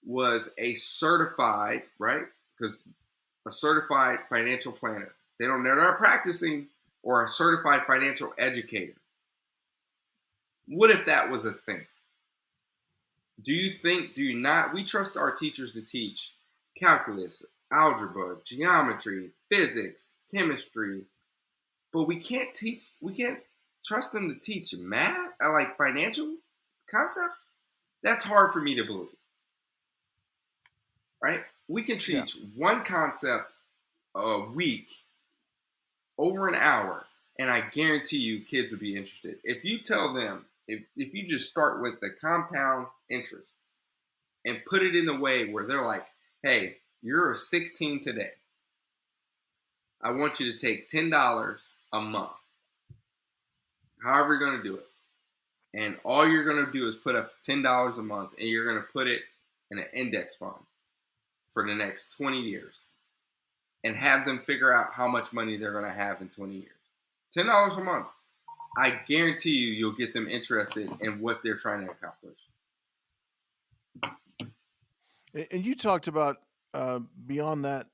was a certified, right? Because a certified financial planner. They're not practicing, or a certified financial educator. What if that was a thing? Do you not, we trust our teachers to teach calculus, algebra, geometry, physics, chemistry, but we can't trust them to teach math, like financial concepts? That's hard for me to believe, right? We can teach one concept a week over an hour, and I guarantee you kids will be interested. If you tell them, if you just start with the compound interest and put it in the way where they're like, hey, you're 16 today. I want you to take $10 a month, however you're going to do it. And all you're going to do is put up $10 a month, and you're going to put it in an index fund for the next 20 years and have them figure out how much money they're going to have in 20 years. $10 a month. I guarantee you'll get them interested in what they're trying to accomplish. And you talked about beyond that,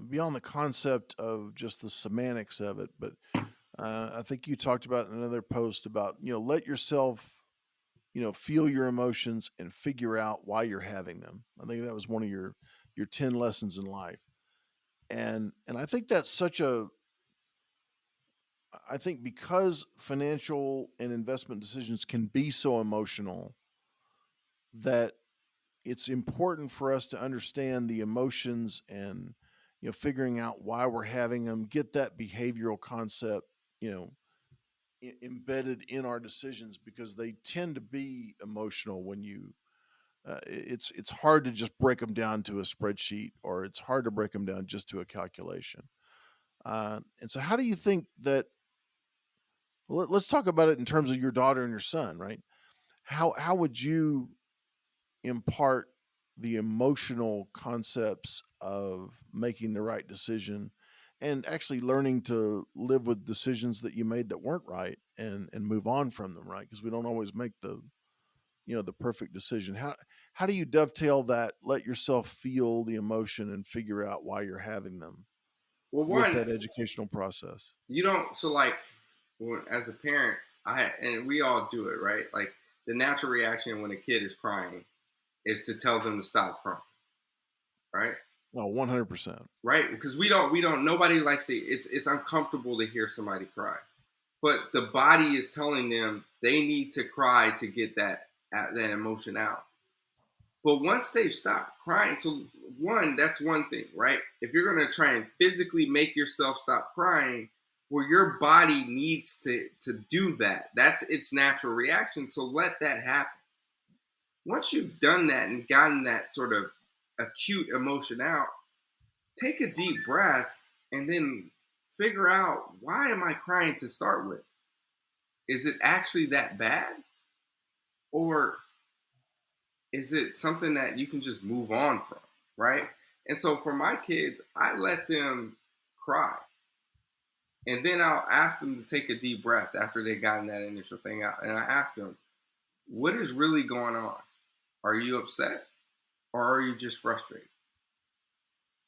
beyond the concept of just the semantics of it, but I think you talked about in another post about, let yourself, feel your emotions and figure out why you're having them. I think that was one of your 10 lessons in life. And I think that's I think because financial and investment decisions can be so emotional, that it's important for us to understand the emotions and, figuring out why we're having them, get that behavioral concept, embedded in our decisions, because they tend to be emotional when it's hard to just break them down to a spreadsheet, or it's hard to break them down just to a calculation. And so how do you think that, let's talk about it in terms of your daughter and your son, right? How would you impart the emotional concepts of making the right decision, and actually learning to live with decisions that you made that weren't right, and move on from them, right? Because we don't always make the the perfect decision? How do you dovetail that, let yourself feel the emotion and figure out why you're having them Well, with one, that educational process? you don't. So like, as a parent, and we all do it, right? Like the natural reaction when a kid is crying is to tell them to stop crying, right? No, 100%. Right? Because we don't. Nobody likes to. It's uncomfortable to hear somebody cry, but the body is telling them they need to cry to get that emotion out. But once they stop crying, so that's one thing, right? If you're gonna try and physically make yourself stop crying, well, your body needs to do that. That's its natural reaction. So let that happen. Once you've done that and gotten that sort of acute emotion out, take a deep breath and then figure out, why am I crying to start with? Is it actually that bad? Or is it something that you can just move on from, right? And so for my kids, I let them cry. And then I'll ask them to take a deep breath after they've gotten that initial thing out. And I ask them, what is really going on? Are you upset or are you just frustrated?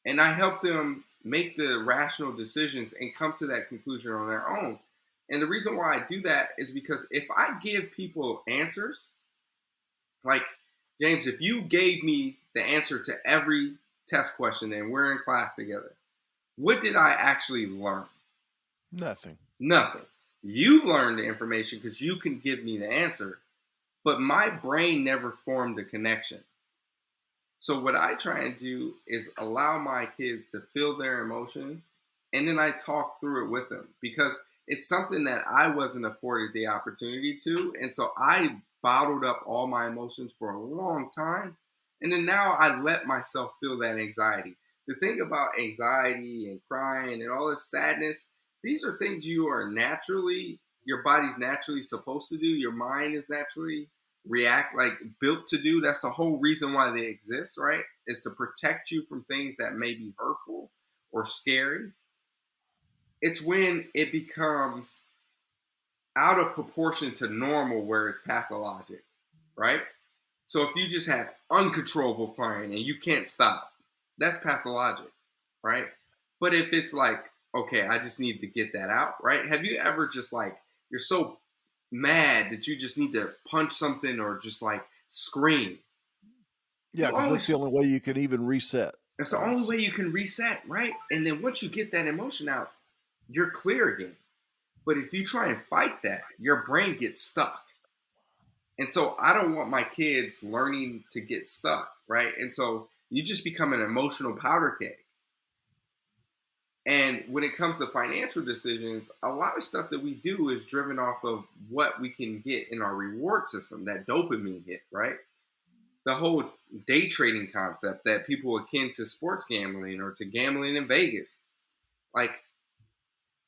And I help them make the rational decisions and come to that conclusion on their own. And the reason why I do that is because if I give people answers, like, James, if you gave me the answer to every test question and we're in class together, what did I actually learn? Nothing. Nothing. You learned the information because you can give me the answer, but my brain never formed the connection. So what I try and do is allow my kids to feel their emotions, and then I talk through it with them, because it's something that I wasn't afforded the opportunity to. And so I bottled up all my emotions for a long time. And then now I let myself feel that anxiety. The thing about anxiety and crying and all this sadness, these are things your body's naturally supposed to do. Your mind is naturally like built to do. That's the whole reason why they exist, right? Is to protect you from things that may be hurtful or scary. It's when it becomes out of proportion to normal where it's pathologic, right? So if you just have uncontrollable crying and you can't stop, that's pathologic, right? But if it's like, okay, I just need to get that out, right? Have you ever just like, you're so mad that you just need to punch something or just like scream? Yeah, because that's the only way you can even reset. That's the only way you can reset, right? And then once you get that emotion out, you're clear again. But if you try and fight that, your brain gets stuck. And so I don't want my kids learning to get stuck, right? And so you just become an emotional powder keg. And when it comes to financial decisions, a lot of stuff that we do is driven off of what we can get in our reward system, that dopamine hit, right? The whole day trading concept that people akin to sports gambling or to gambling in Vegas. Like,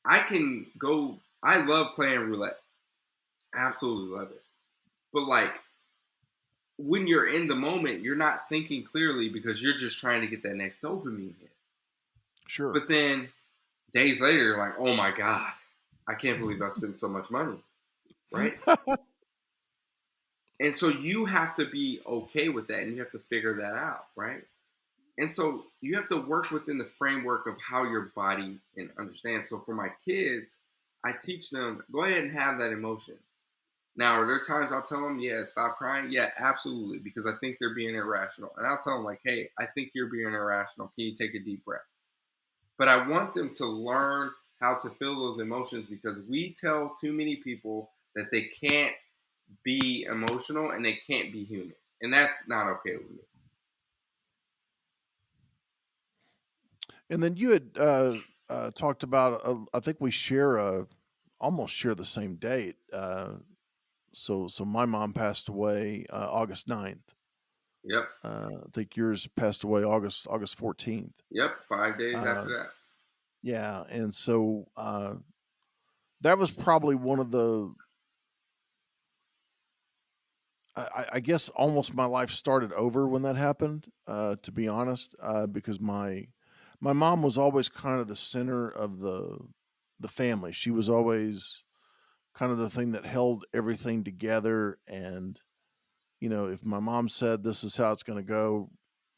I love playing roulette. Absolutely love it. But like, when you're in the moment, you're not thinking clearly because you're just trying to get that next dopamine hit. Sure. But then days later, you're like, oh my God, I can't believe I spent so much money. Right? And so you have to be okay with that, and you have to figure that out, right? And so you have to work within the framework of how your body and understands. So for my kids, I teach them, go ahead and have that emotion. Now, are there times I'll tell them, yeah, stop crying? Yeah, absolutely, because I think they're being irrational. And I'll tell them, like, hey, I think you're being irrational. Can you take a deep breath? But I want them to learn how to feel those emotions, because we tell too many people that they can't be emotional and they can't be human. And that's not okay with me. And then you had talked about, I think we almost share the same date. So my mom passed away August 9th. Yep. I think yours passed away August 14th. Yep. 5 days after that. Yeah. And so that was probably one of the, I guess almost my life started over when that happened, to be honest, because my mom was always kind of the center of the family. She was always kind of the thing that held everything together. And if my mom said this is how it's going to go,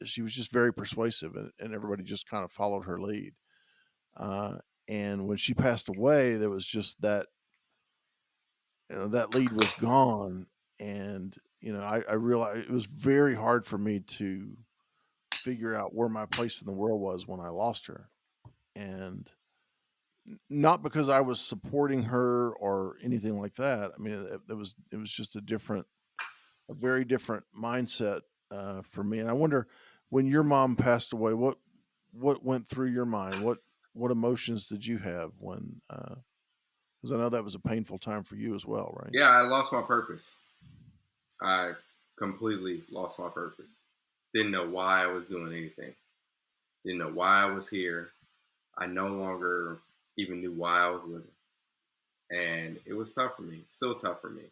she was just very persuasive, and everybody just kind of followed her lead. And when she passed away, there was just that, that lead was gone. And, I realized it was very hard for me to figure out where my place in the world was when I lost her. And not because I was supporting her or anything like that. I mean, it was just a very different mindset for me. And I wonder, when your mom passed away, what went through your mind? What emotions did you have when? Because I know that was a painful time for you as well, right? Yeah, I lost my purpose. I completely lost my purpose. Didn't know why I was doing anything. Didn't know why I was here. I no longer even knew why I was living. And it was tough for me. Still tough for me.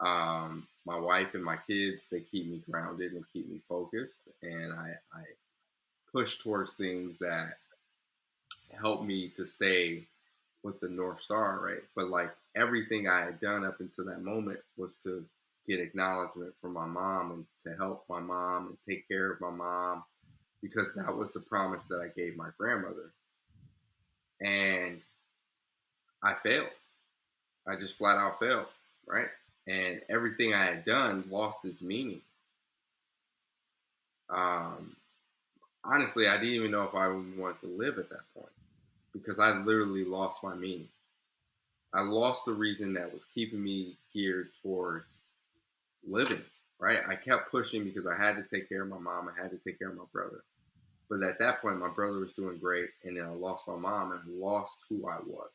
My wife and my kids, they keep me grounded and keep me focused. And I push towards things that help me to stay with the North Star, right? But like everything I had done up until that moment was to get acknowledgement from my mom and to help my mom and take care of my mom, because that was the promise that I gave my grandmother. And I failed. I just flat out failed, right? And everything I had done lost its meaning. Um, Honestly, I didn't even know if I wanted to live at that point, because I literally lost my meaning. I lost the reason that was keeping me geared towards living, right? I kept pushing because I had to take care of my mom. I had to take care of my brother. But at that point, my brother was doing great, and then I lost my mom, and I lost who I was.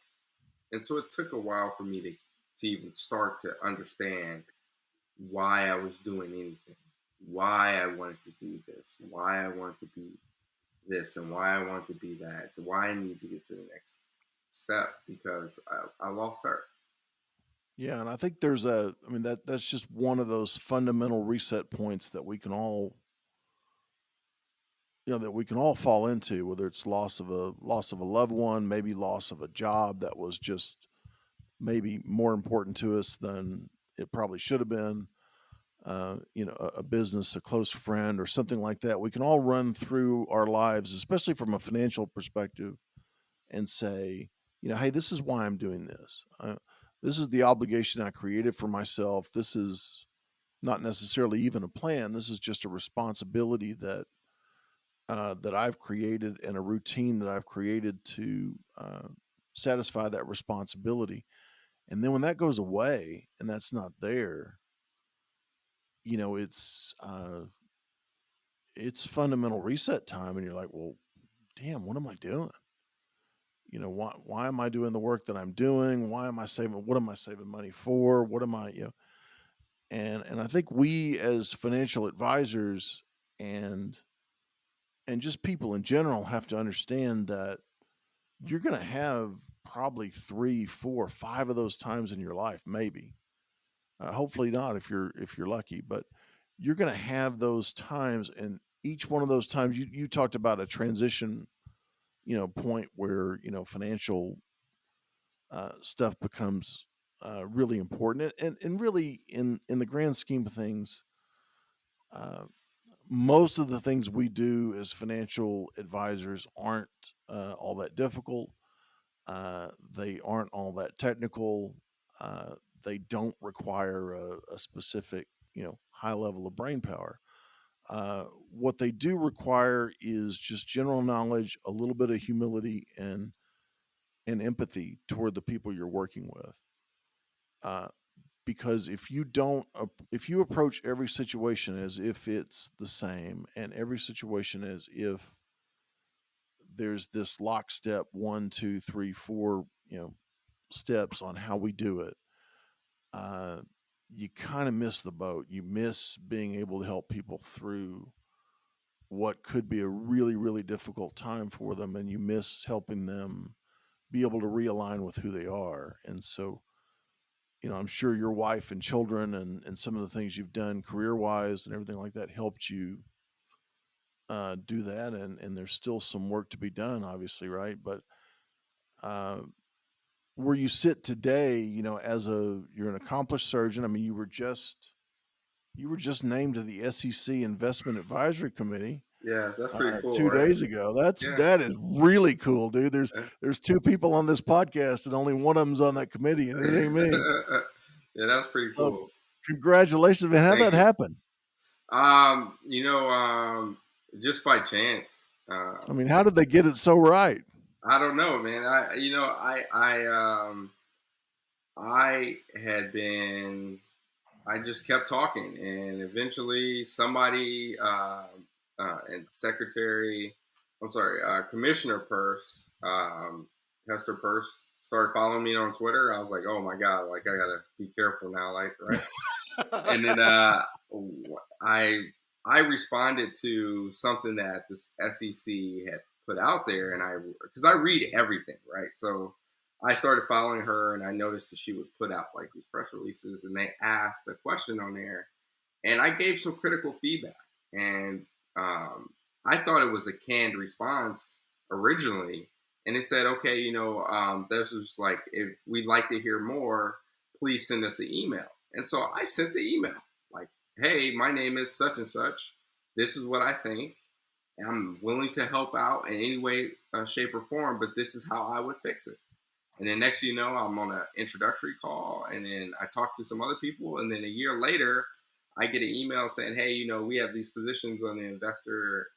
And so it took a while for me to even start to understand why I was doing anything, why I wanted to do this, why I wanted to be this, and why I wanted to be that, why I need to get to the next step, because I lost her. Yeah, and I think I mean, that's just one of those fundamental reset points that we can all, fall into, whether it's loss of a loved one, maybe loss of a job that was just maybe more important to us than it probably should have been. A business, a close friend, or something like that. We can all run through our lives, especially from a financial perspective, and say, hey, this is why I'm doing this. This is the obligation I created for myself. This is not necessarily even a plan. This is just a responsibility that I've created, and a routine that I've created to satisfy that responsibility. And then when that goes away and that's not there, you know, it's fundamental reset time, and you're like, well, damn, what am I doing? Why am I doing the work that I'm doing? Why am I saving? What am I saving money for? What am I, and I think we as financial advisors and just people in general have to understand that you're going to have probably 3, 4, 5 of those times in your life, maybe. Hopefully not if you're lucky, but you're going to have those times, and each one of those times, you talked about a transition, point where financial stuff becomes really important, and really in the grand scheme of things, uh, most of the things we do as financial advisors aren't all that difficult. They aren't all that technical. They don't require a specific, high level of brain power. What they do require is just general knowledge, a little bit of humility, and empathy toward the people you're working with. Uh, because if you approach every situation as if it's the same, and every situation as if there's this lockstep 1, 2, 3, 4, steps on how we do it, uh, you kind of miss the boat. You miss being able to help people through what could be a really, really difficult time for them, and you miss helping them be able to realign with who they are. And so, I'm sure your wife and children, and some of the things you've done career wise and everything like that helped you do that. And there's still some work to be done, obviously, right? But uh, where you sit today, you're an accomplished surgeon. I mean, you were just You were just named to the SEC Investment Advisory Committee Yeah, that's pretty cool, 2 right? days ago. Yeah. That is really cool, dude. Yeah. There's 2 people on this podcast, and only one of them's on that committee, and it ain't me. Yeah, that's pretty So, cool. congratulations, man. How'd Thank that you. happen? Just by chance. I mean, how did they get it so right? I don't know, man. I had been. I just kept talking, and eventually somebody and Commissioner Purse, Hester Purse, started following me on Twitter. I was like, oh my god, like I gotta be careful now, like right. And then I responded to something that the SEC had put out there, and because I read everything, right? So I started following her, and I noticed that she would put out like these press releases, and they asked a question on there, and I gave some critical feedback, and I thought it was a canned response originally, and it said, okay, this was like, if we'd like to hear more, please send us an email. And so I sent the email like, hey, my name is such and such. This is what I think. I'm willing to help out in any way, shape, or form, but this is how I would fix it. And then next, I'm on an introductory call, and then I talk to some other people, and then a year later, I get an email saying, hey, we have these positions on the investor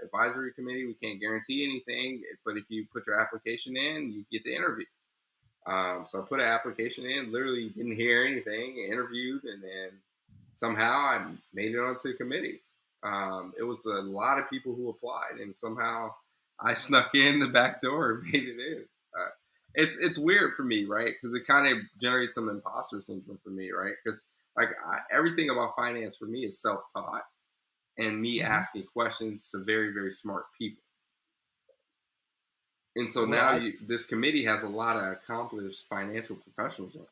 advisory committee. We can't guarantee anything, but if you put your application in, you get the interview. So I put an application in, literally didn't hear anything, interviewed, and then somehow I made it onto the committee. It was a lot of people who applied, and somehow I snuck in the back door and made it in. It's weird for me, right? Because it kind of generates some imposter syndrome for me, right? Because everything about finance for me is self-taught, and me asking questions to very, very smart people. And so now this committee has a lot of accomplished financial professionals on it.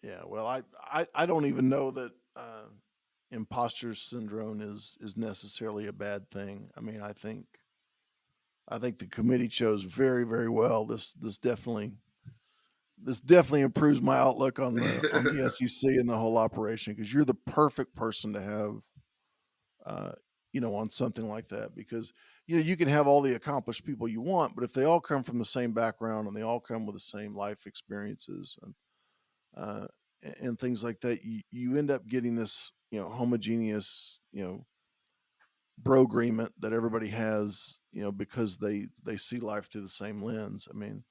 Yeah, well, I don't even know that imposter syndrome is necessarily a bad thing. I mean, I think the committee chose very, very well. This definitely improves my outlook on the SEC and the whole operation, because you're the perfect person to have on something like that, because you can have all the accomplished people you want, but if they all come from the same background and they all come with the same life experiences and things like that, you end up getting this homogeneous bro agreement that everybody has, because they see life through the same lens. I mean,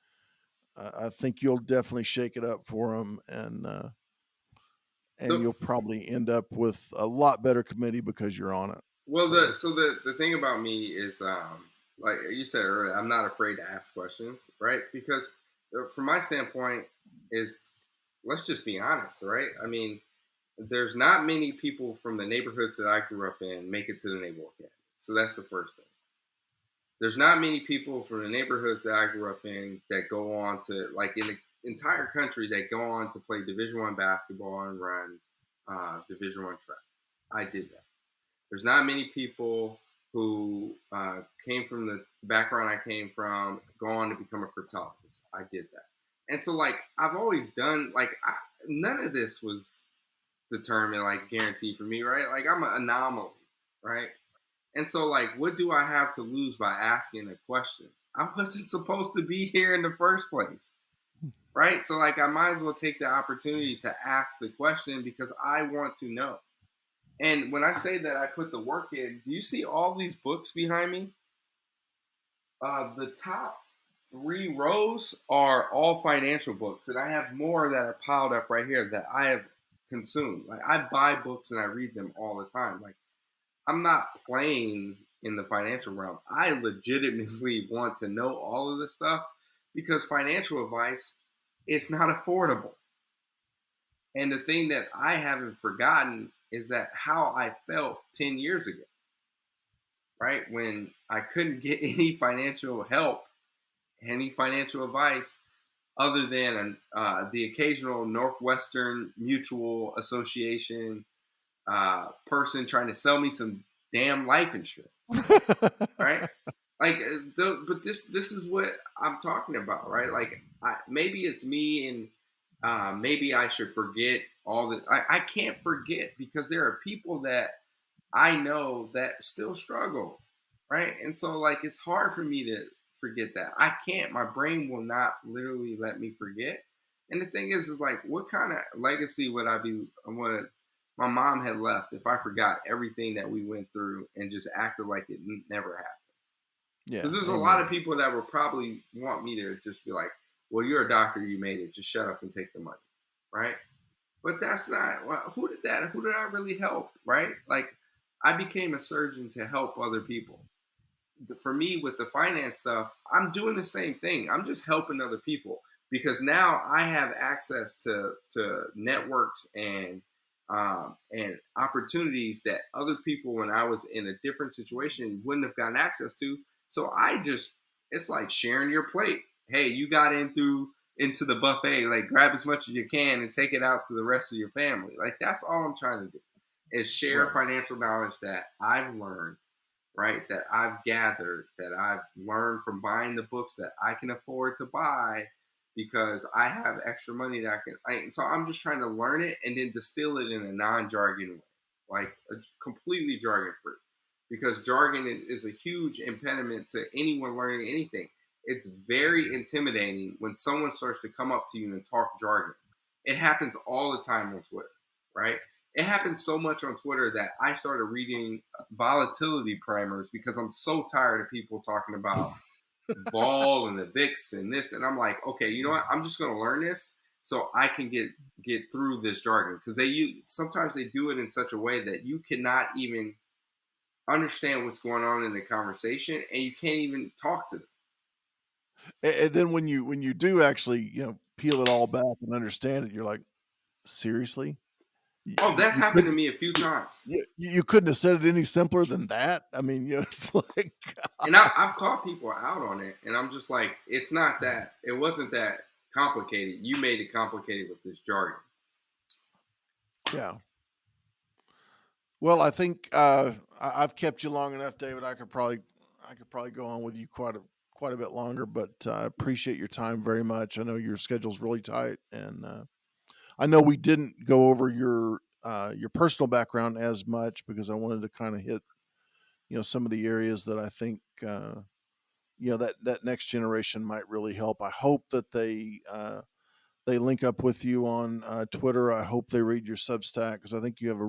I think you'll definitely shake it up for them, and you'll probably end up with a lot better committee because you're on it. Well, the thing about me is, like you said earlier, I'm not afraid to ask questions, right? Because from my standpoint is, let's just be honest, right? I mean, there's not many people from the neighborhoods that I grew up in make it to the Naval Academy. So that's the first thing. There's not many people from the neighborhoods that I grew up in that go on to, like in the entire country, that go on to play Division I basketball and run Division I track. I did that. There's not many people who came from the background I came from, go on to become a cryptologist. I did that. And so, like, I've always done, like, none of this was determined, like, guaranteed for me, right? Like, I'm an anomaly, right? And so, like, what do I have to lose by asking a question? I wasn't supposed to be here in the first place, right? So, like, I might as well take the opportunity to ask the question because I want to know. And when I say that I put the work in, do you see all these books behind me? The top 3 rows are all financial books, and I have more that are piled up right here that I have consumed. Like, I buy books and I read them all the time. Like, I'm not playing in the financial realm. I legitimately want to know all of this stuff because financial advice, it's not affordable. And the thing that I haven't forgotten is that how I felt 10 years ago, right? When I couldn't get any financial help, any financial advice other than the occasional Northwestern Mutual Association person trying to sell me some damn life insurance, right? Like, but this is what I'm talking about, right? Like, maybe it's me, and maybe I should forget I can't forget, because there are people that I know that still struggle, right? And so like it's hard for me to forget that. I can't. My brain will not literally let me forget. And the thing is like, what kind of legacy would I be? What my mom had left if I forgot everything that we went through and just acted like it never happened? Yeah. Because there's a Amen. lot of people that would probably want me to just be like, "Well, you're a doctor, you made it. Just shut up and take the money," right? But that's not, well, who did I really help, right? Like, I became a surgeon to help other people. For me, with the finance stuff, I'm doing the same thing. I'm just helping other people, because now I have access to networks and opportunities that other people, when I was in a different situation, wouldn't have gotten access to. So it's like sharing your plate. Hey, you got into the buffet, like grab as much as you can and take it out to the rest of your family. Like, that's all I'm trying to do, is share financial knowledge that I've learned, right? That I've gathered, that I've learned from buying the books that I can afford to buy because I have extra money that so I'm just trying to learn it and then distill it in a non-jargon way, like a completely jargon free, because jargon is a huge impediment to anyone learning anything. It's very intimidating when someone starts to come up to you and talk jargon. It happens all the time on Twitter, right? It happens so much on Twitter that I started reading volatility primers because I'm so tired of people talking about vol and the VIX and this. And I'm like, okay, you know what? I'm just going to learn this so I can get through this jargon, because sometimes they do it in such a way that you cannot even understand what's going on in the conversation, and you can't even talk to them. And then when you do actually, peel it all back and understand it, you're like, seriously? Oh, that's happened to me a few times. You couldn't have said it any simpler than that. I mean, it's like, and I've called people out on it, and I'm just like, it's not that. It wasn't that complicated. You made it complicated with this jargon. Yeah. Well, I think I've kept you long enough, David. I could probably go on with you quite a bit longer, but I appreciate your time very much. I know your schedule's really tight, and I know we didn't go over your personal background as much because I wanted to kind of hit some of the areas that I think that next generation might really help. I hope that they link up with you on Twitter. I hope they read your Substack, because I think you have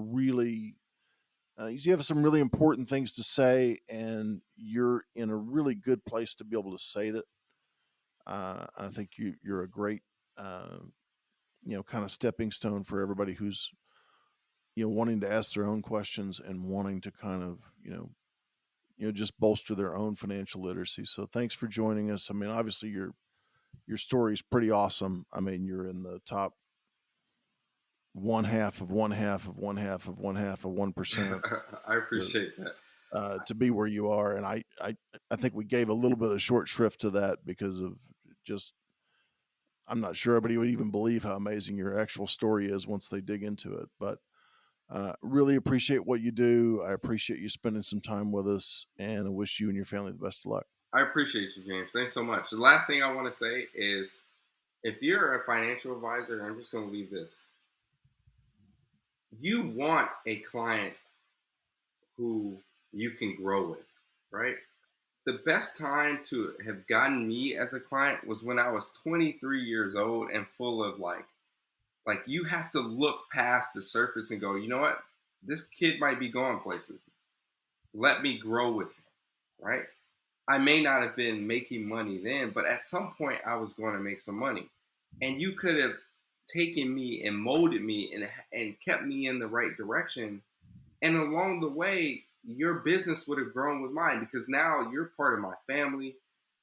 some really important things to say, and you're in a really good place to be able to say that. I think you're a great kind of stepping stone for everybody who's wanting to ask their own questions and wanting to kind of just bolster their own financial literacy. So thanks for joining us. I mean, obviously your story is pretty awesome. I mean, you're in the top 1/2 of 1/2 of 1/2 of 1/2 of 1%. I appreciate that. To be where you are, and I think we gave a little bit of short shrift to that because of just, I'm not sure everybody would even believe how amazing your actual story is once they dig into it. But really appreciate what you do. I appreciate you spending some time with us, and I wish you and your family the best of luck. I appreciate you, James. Thanks so much. The last thing I want to say is, if you're a financial advisor, I'm just going to leave this. You want a client who you can grow with, right? The best time to have gotten me as a client was when I was 23 years old and full of like you have to look past the surface and go, you know what? This kid might be going places. Let me grow with him, right? I may not have been making money then, but at some point I was going to make some money. And you could have taken me and molded me and kept me in the right direction. And along the way, your business would have grown with mine, because now you're part of my family.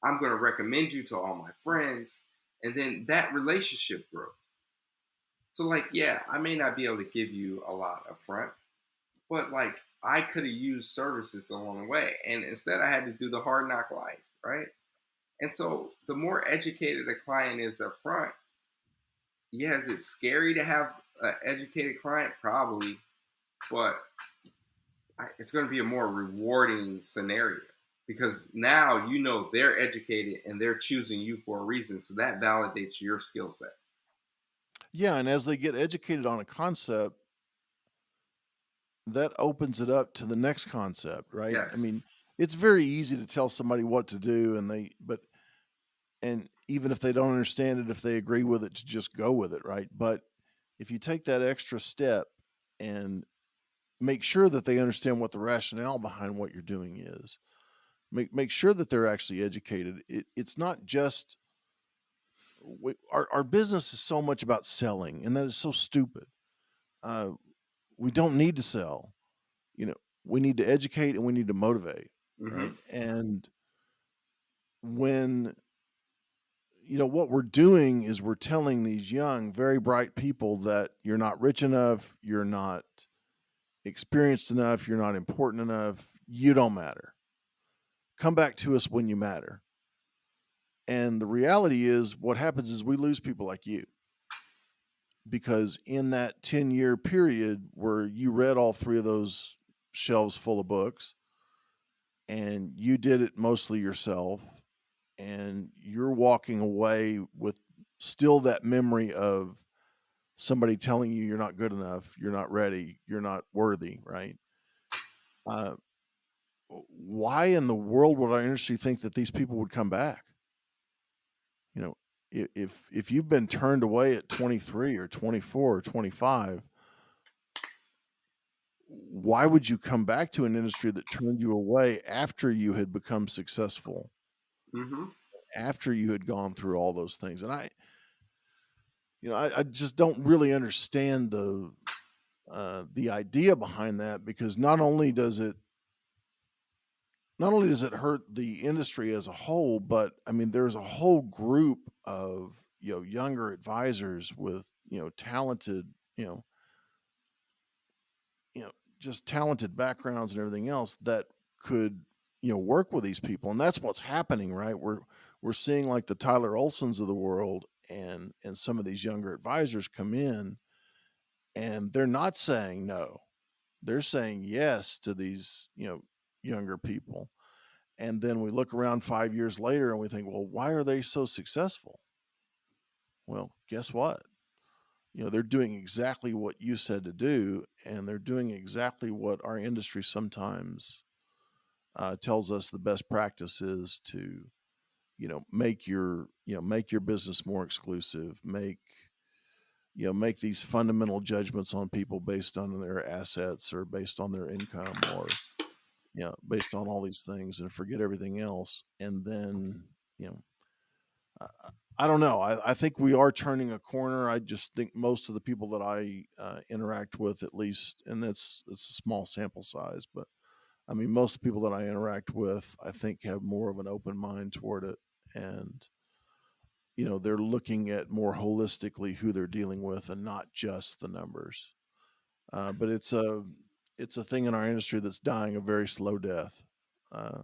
I'm going to recommend you to all my friends. And then that relationship grows. So like, yeah, I may not be able to give you a lot up front, but like I could have used services along the way. And instead I had to do the hard knock life, right? And so the more educated a client is up front, yeah, is it scary to have an educated client? Probably, but it's going to be a more rewarding scenario, because now they're educated and they're choosing you for a reason. So that validates your skill set. Yeah, and as they get educated on a concept, that opens it up to the next concept, right? I Yes. mean, it's very easy to tell somebody what to do, and even if they don't understand it, if they agree with it, to just go with it, right? But if you take that extra step and make sure that they understand what the rationale behind what you're doing is, make sure that they're actually educated. It's not just our business is so much about selling, and that is so stupid. Uh, we don't need to sell. You know, we need to educate and we need to motivate, Mm-hmm. right? And when what we're doing is we're telling these young, very bright people that you're not rich enough, you're not experienced enough, you're not important enough, you don't matter. Come back to us when you matter. And the reality is, what happens is we lose people like you, because in that 10-year period where you read all three of those shelves full of books and you did it mostly yourself, and you're walking away with still that memory of somebody telling you you're not good enough, you're not ready, you're not worthy, right? Uh, why in the world would our industry think that these people would come back? You know, if you've been turned away at 23 or 24 or 25, why would you come back to an industry that turned you away after you had become successful, Mm-hmm. after you had gone through all those things? And I just don't really understand the idea behind that, because not only does it hurt the industry as a whole, but I mean, there's a whole group of younger advisors with talented, you know you know just talented backgrounds and everything else that could work with these people. And that's what's happening, right? We're seeing like the Tyler Olsons of the world, and some of these younger advisors come in, and they're not saying no, they're saying yes to these younger people. And then we look around 5 years later and we think, well, why are they so successful? Well, guess what? They're doing exactly what you said to do, and they're doing exactly what our industry sometimes tells us the best practice is to, make your business more exclusive, make these fundamental judgments on people based on their assets or based on their income, or based on all these things, and forget everything else. And then, you know, I don't know. I think we are turning a corner. I just think most of the people that I interact with, at least, and it's a small sample size, but I mean, most of the people that I interact with, I think, have more of an open mind toward it, and they're looking at more holistically who they're dealing with and not just the numbers. But it's a thing in our industry that's dying a very slow death. Uh,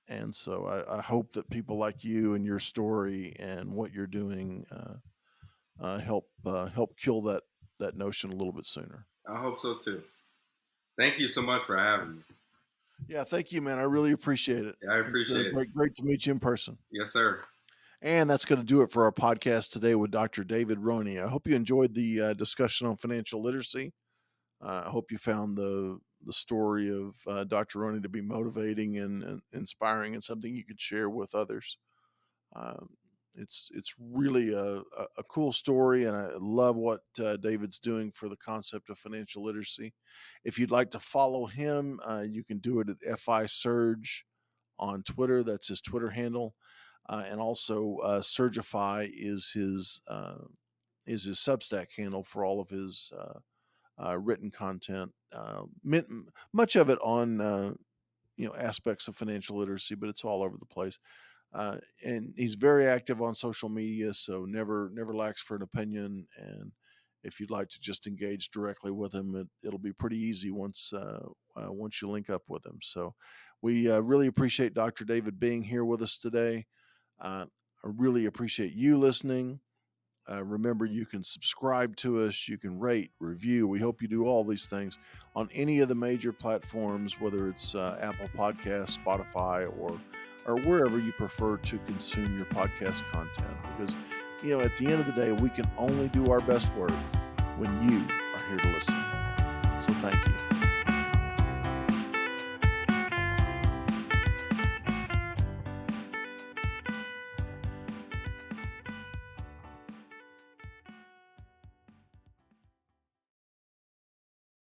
and so I hope that people like you and your story and what you're doing help kill that notion a little bit sooner. I hope so too. Thank you so much for having me. Yeah, thank you, man. I really appreciate it. I It's appreciate it. great to meet you in person. Yes, sir. And that's going to do it for our podcast today with Dr. David Rhoiney. I hope you enjoyed the discussion on financial literacy. I hope you found the story of Dr. Rhoiney to be motivating and inspiring, and something you could share with others. Um, it's really a cool story, and I love what David's doing for the concept of financial literacy. If you'd like to follow him, you can do it at FI Surge on Twitter. That's his Twitter handle, and also Surgify is his Substack handle for all of his written content. Much of it on aspects of financial literacy, but it's all over the place. And he's very active on social media, so never lacks for an opinion. And if you'd like to just engage directly with him, it'll be pretty easy once you link up with him. So we really appreciate Dr. David being here with us today. I really appreciate you listening. Remember, you can subscribe to us, you can rate, review. We hope you do all these things on any of the major platforms, whether it's Apple Podcasts, Spotify, or wherever you prefer to consume your podcast content. Because at the end of the day, we can only do our best work when you are here to listen. So thank you.